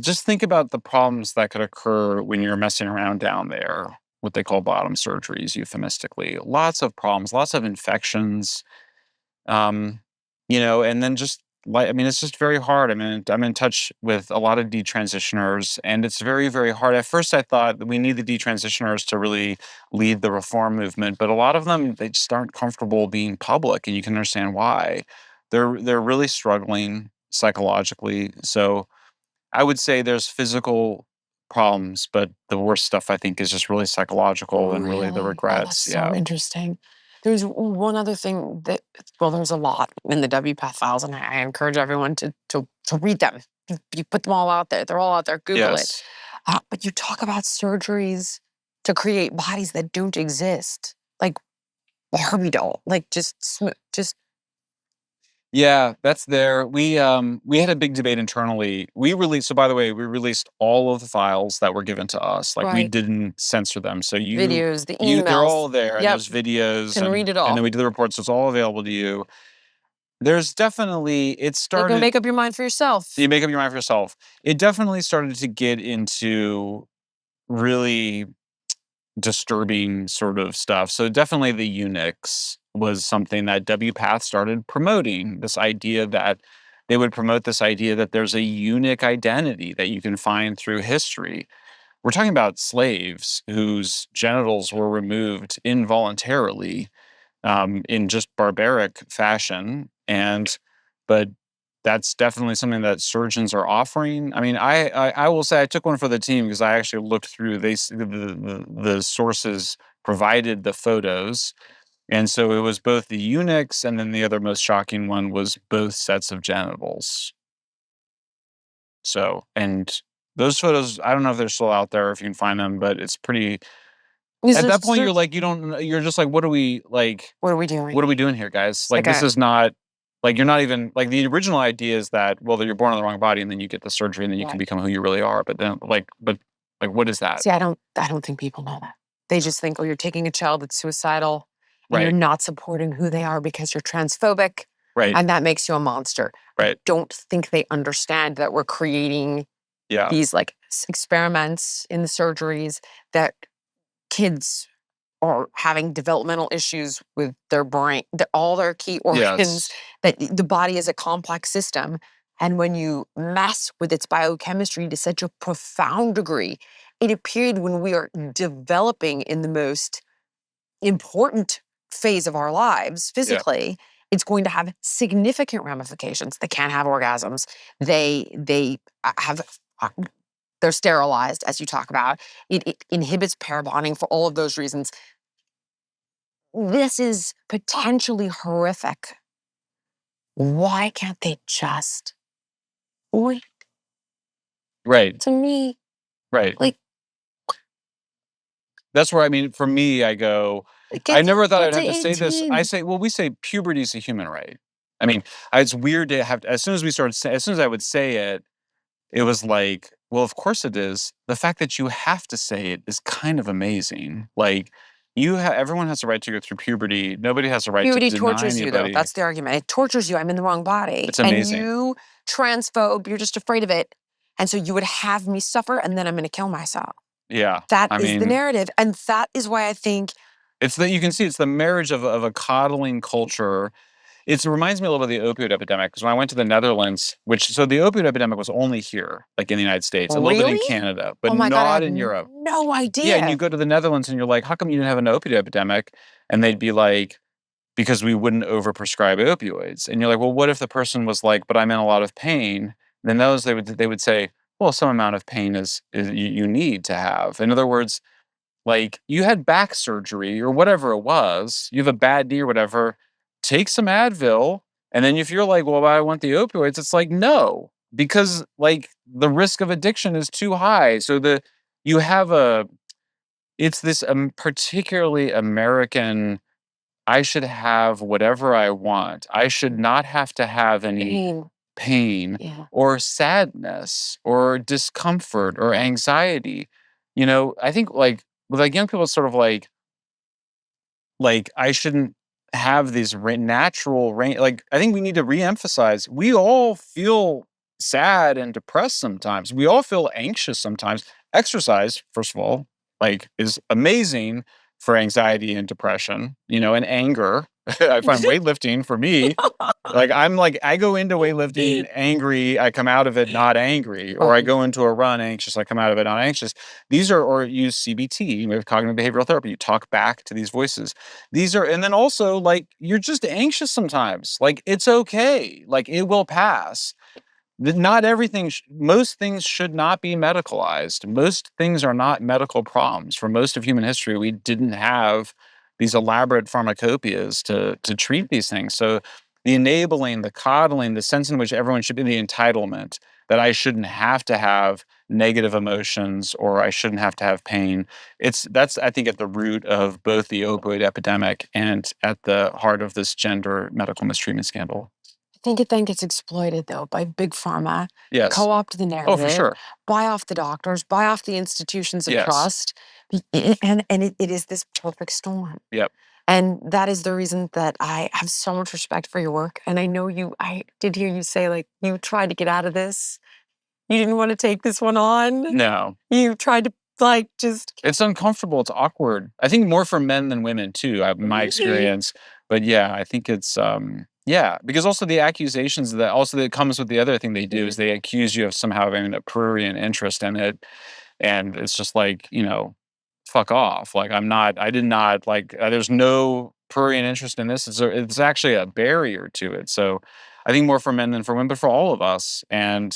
just think about the problems that could occur when you're messing around down there, what they call bottom surgeries, euphemistically. Lots of problems, lots of infections, and then just it's just very hard. I mean, I'm in touch with a lot of detransitioners, and it's very, very hard. At first, I thought that we need the detransitioners to really lead the reform movement, but a lot of them, they just aren't comfortable being public, and you can understand why. They're really struggling psychologically. So I would say there's physical problems, but the worst stuff, I think, is just really psychological and really the Really? Oh, regrets. that's so interesting. There's one other thing there's a lot in the WPATH files, and I encourage everyone to read them. You put them all out there. They're all out there. Google it. Yes. But you talk about surgeries to create bodies that don't exist, like Barbie doll, like just Yeah, that's there. We had a big debate internally. So by the way, we released all of the files that were given to us. Like, we Right. didn't censor them. So videos, the emails. they're all there, and Yep. there's videos, Can read it all. and then we did the reports, so it's all available to you. There's definitely, it You started. can make up your mind for yourself. You make up your mind for yourself. It definitely started to get into really disturbing sort of stuff. So definitely the eunuchs was something that WPATH started promoting, this idea that they would promote this idea that there's a eunuch identity that you can find through history. We're talking about slaves whose genitals were removed involuntarily, in just barbaric fashion. But that's definitely something that surgeons are offering. I mean, I will say I took one for the team, because I actually looked through the sources provided the photos. And so it was both the eunuchs, and then the other most shocking one was both sets of genitals. So, and those photos, I don't know if they're still out there, if you can find them, but it's pretty. At that point, you're like, you're just like, what are we like? What are we doing? What are we doing here, guys? Like, like this is not, like, you're not even, like, the original idea is that, well, that you're born in the wrong body, and then you get the surgery, and then you can Right. become who you really are. But then, but what is that? See, I don't think people know that. They just think, oh, you're taking a child that's suicidal, and Right. you're not supporting who they are because you're transphobic, Right. and that makes you a monster. Right. I don't think they understand that we're creating Yeah. these like experiments in the surgeries, that kids are having developmental issues with their brain, all their key organs, Yes. that the body is a complex system. And when you mess with its biochemistry to such a profound degree, it appeared when we are developing in the most important phase of our lives physically, it's going to have significant ramifications. They can't have orgasms. They have they're sterilized, as you talk about. It inhibits pair bonding for all of those reasons. This is potentially horrific. Why can't they just wait? Right. To me, Right. like, That's where, I mean, for me, I go, I never thought I'd have to say this. I say, well, we say puberty is a human right. I mean, it's weird to have, as soon as I would say it, it was like, Well, of course it is. The fact that you have to say it is kind of amazing. Like, everyone has a right to go through puberty. Nobody has a right to Puberty deny tortures you, though. anybody. That's the argument. It tortures you. I'm in the wrong body. It's amazing. And you, transphobe, you're just afraid of it. And so you would have me suffer, and then I'm going to kill myself. Yeah. That I is the mean, narrative. And that is why I think it's that you can see it's the marriage of a coddling culture. It reminds me a little bit of the opioid epidemic, because when I went to the Netherlands, so the opioid epidemic was only here, like in the United States, a little bit in Really? Canada, but oh my God, I not had in Europe. no idea. Yeah, and you go to the Netherlands and you're like, how come you didn't have an opioid epidemic? And they'd be like, because we wouldn't overprescribe opioids. And you're like, well, what if the person was like, but I'm in a lot of pain? Then they would say, well, some amount of pain is you need to have. In other words, like, you had back surgery or whatever it was, you have a bad knee or whatever, take some Advil. And then if you're like, well, I want the opioids, it's like, no, because like the risk of addiction is too high. So you have it's this particularly American, I should have whatever I want. I should not have to have any pain Yeah. or sadness or discomfort or anxiety. I think like with like young people, it's sort of like I shouldn't have these natural rain. Like, I think we need to reemphasize, we all feel sad and depressed sometimes. We all feel anxious sometimes. Exercise, first of all, like, is amazing for anxiety and depression, and anger. I find weightlifting for me, like, I go into weightlifting angry, I come out of it not angry, or I go into a run anxious, I come out of it not anxious. Or use CBT, we have cognitive behavioral therapy. You talk back to these voices. And then also, like, you're just anxious sometimes. Like, it's okay. Like, it will pass. Not everything, most things should not be medicalized. Most things are not medical problems. For most of human history, we didn't have these elaborate pharmacopoeias to treat these things. So the enabling, the coddling, the sense in which everyone should be, the entitlement that I shouldn't have to have negative emotions or I shouldn't have to have pain. That's, I think, at the root of both the opioid epidemic and at the heart of this gender medical mistreatment scandal. I think it then gets exploited, though, by big pharma. Yes. Co-opt the narrative. Oh, for sure. Buy off the doctors. Buy off the institutions of Yes. trust. And it is this perfect storm. Yep. And that is the reason that I have so much respect for your work. And I know I did hear you say, like, you tried to get out of this. You didn't want to take this one on. No. You tried to, like, just... It's uncomfortable. It's awkward. I think more for men than women, too, in my experience. But yeah, I think it's... Yeah, because also the accusations that comes with the other thing they do is they accuse you of somehow having a prurient interest in it. And it's just like, fuck off. Like, I did not, like, there's no prurient interest in this. It's actually a barrier to it. So I think more for men than for women, but for all of us. And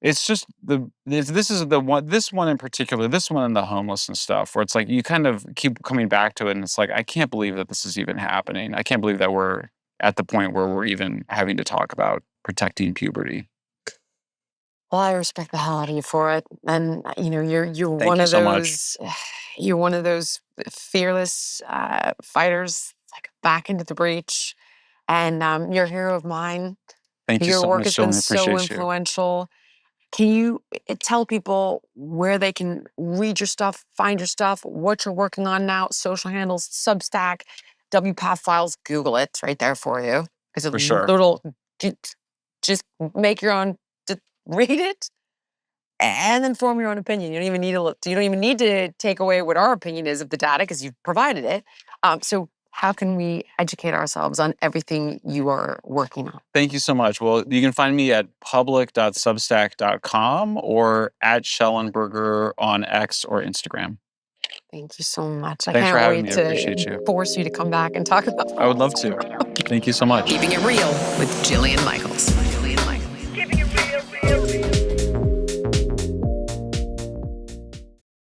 it's just this one in particular, this one and the homeless and stuff, where it's like, you kind of keep coming back to it. And it's like, I can't believe that this is even happening. I can't believe that we're at the point where we're even having to talk about protecting puberty. Well, I respect the hell out of you for it. And, you're Thank one you of so those, you're one of those fearless fighters, like, back into the breach. And you're a hero of mine. Thank you Your so work much, has Jillian. been I so appreciate you. influential. Can you tell people where they can read your stuff, find your stuff, what you're working on now, social handles, Substack, WPATH files? Google it. It's right there for you. It's a For sure. little, just make your own, just read it and then form your own opinion. You don't even need to take away what our opinion is of the data, because you've provided it. So how can we educate ourselves on everything you are working on? Thank you so much. Well, you can find me at public.substack.com or at Schellenberger on X or Instagram. Thank you so much. Thanks I for can't having wait me. I appreciate you. to force you to come back and talk about I would love to. Thank you so much. Keeping it real with Jillian Michaels.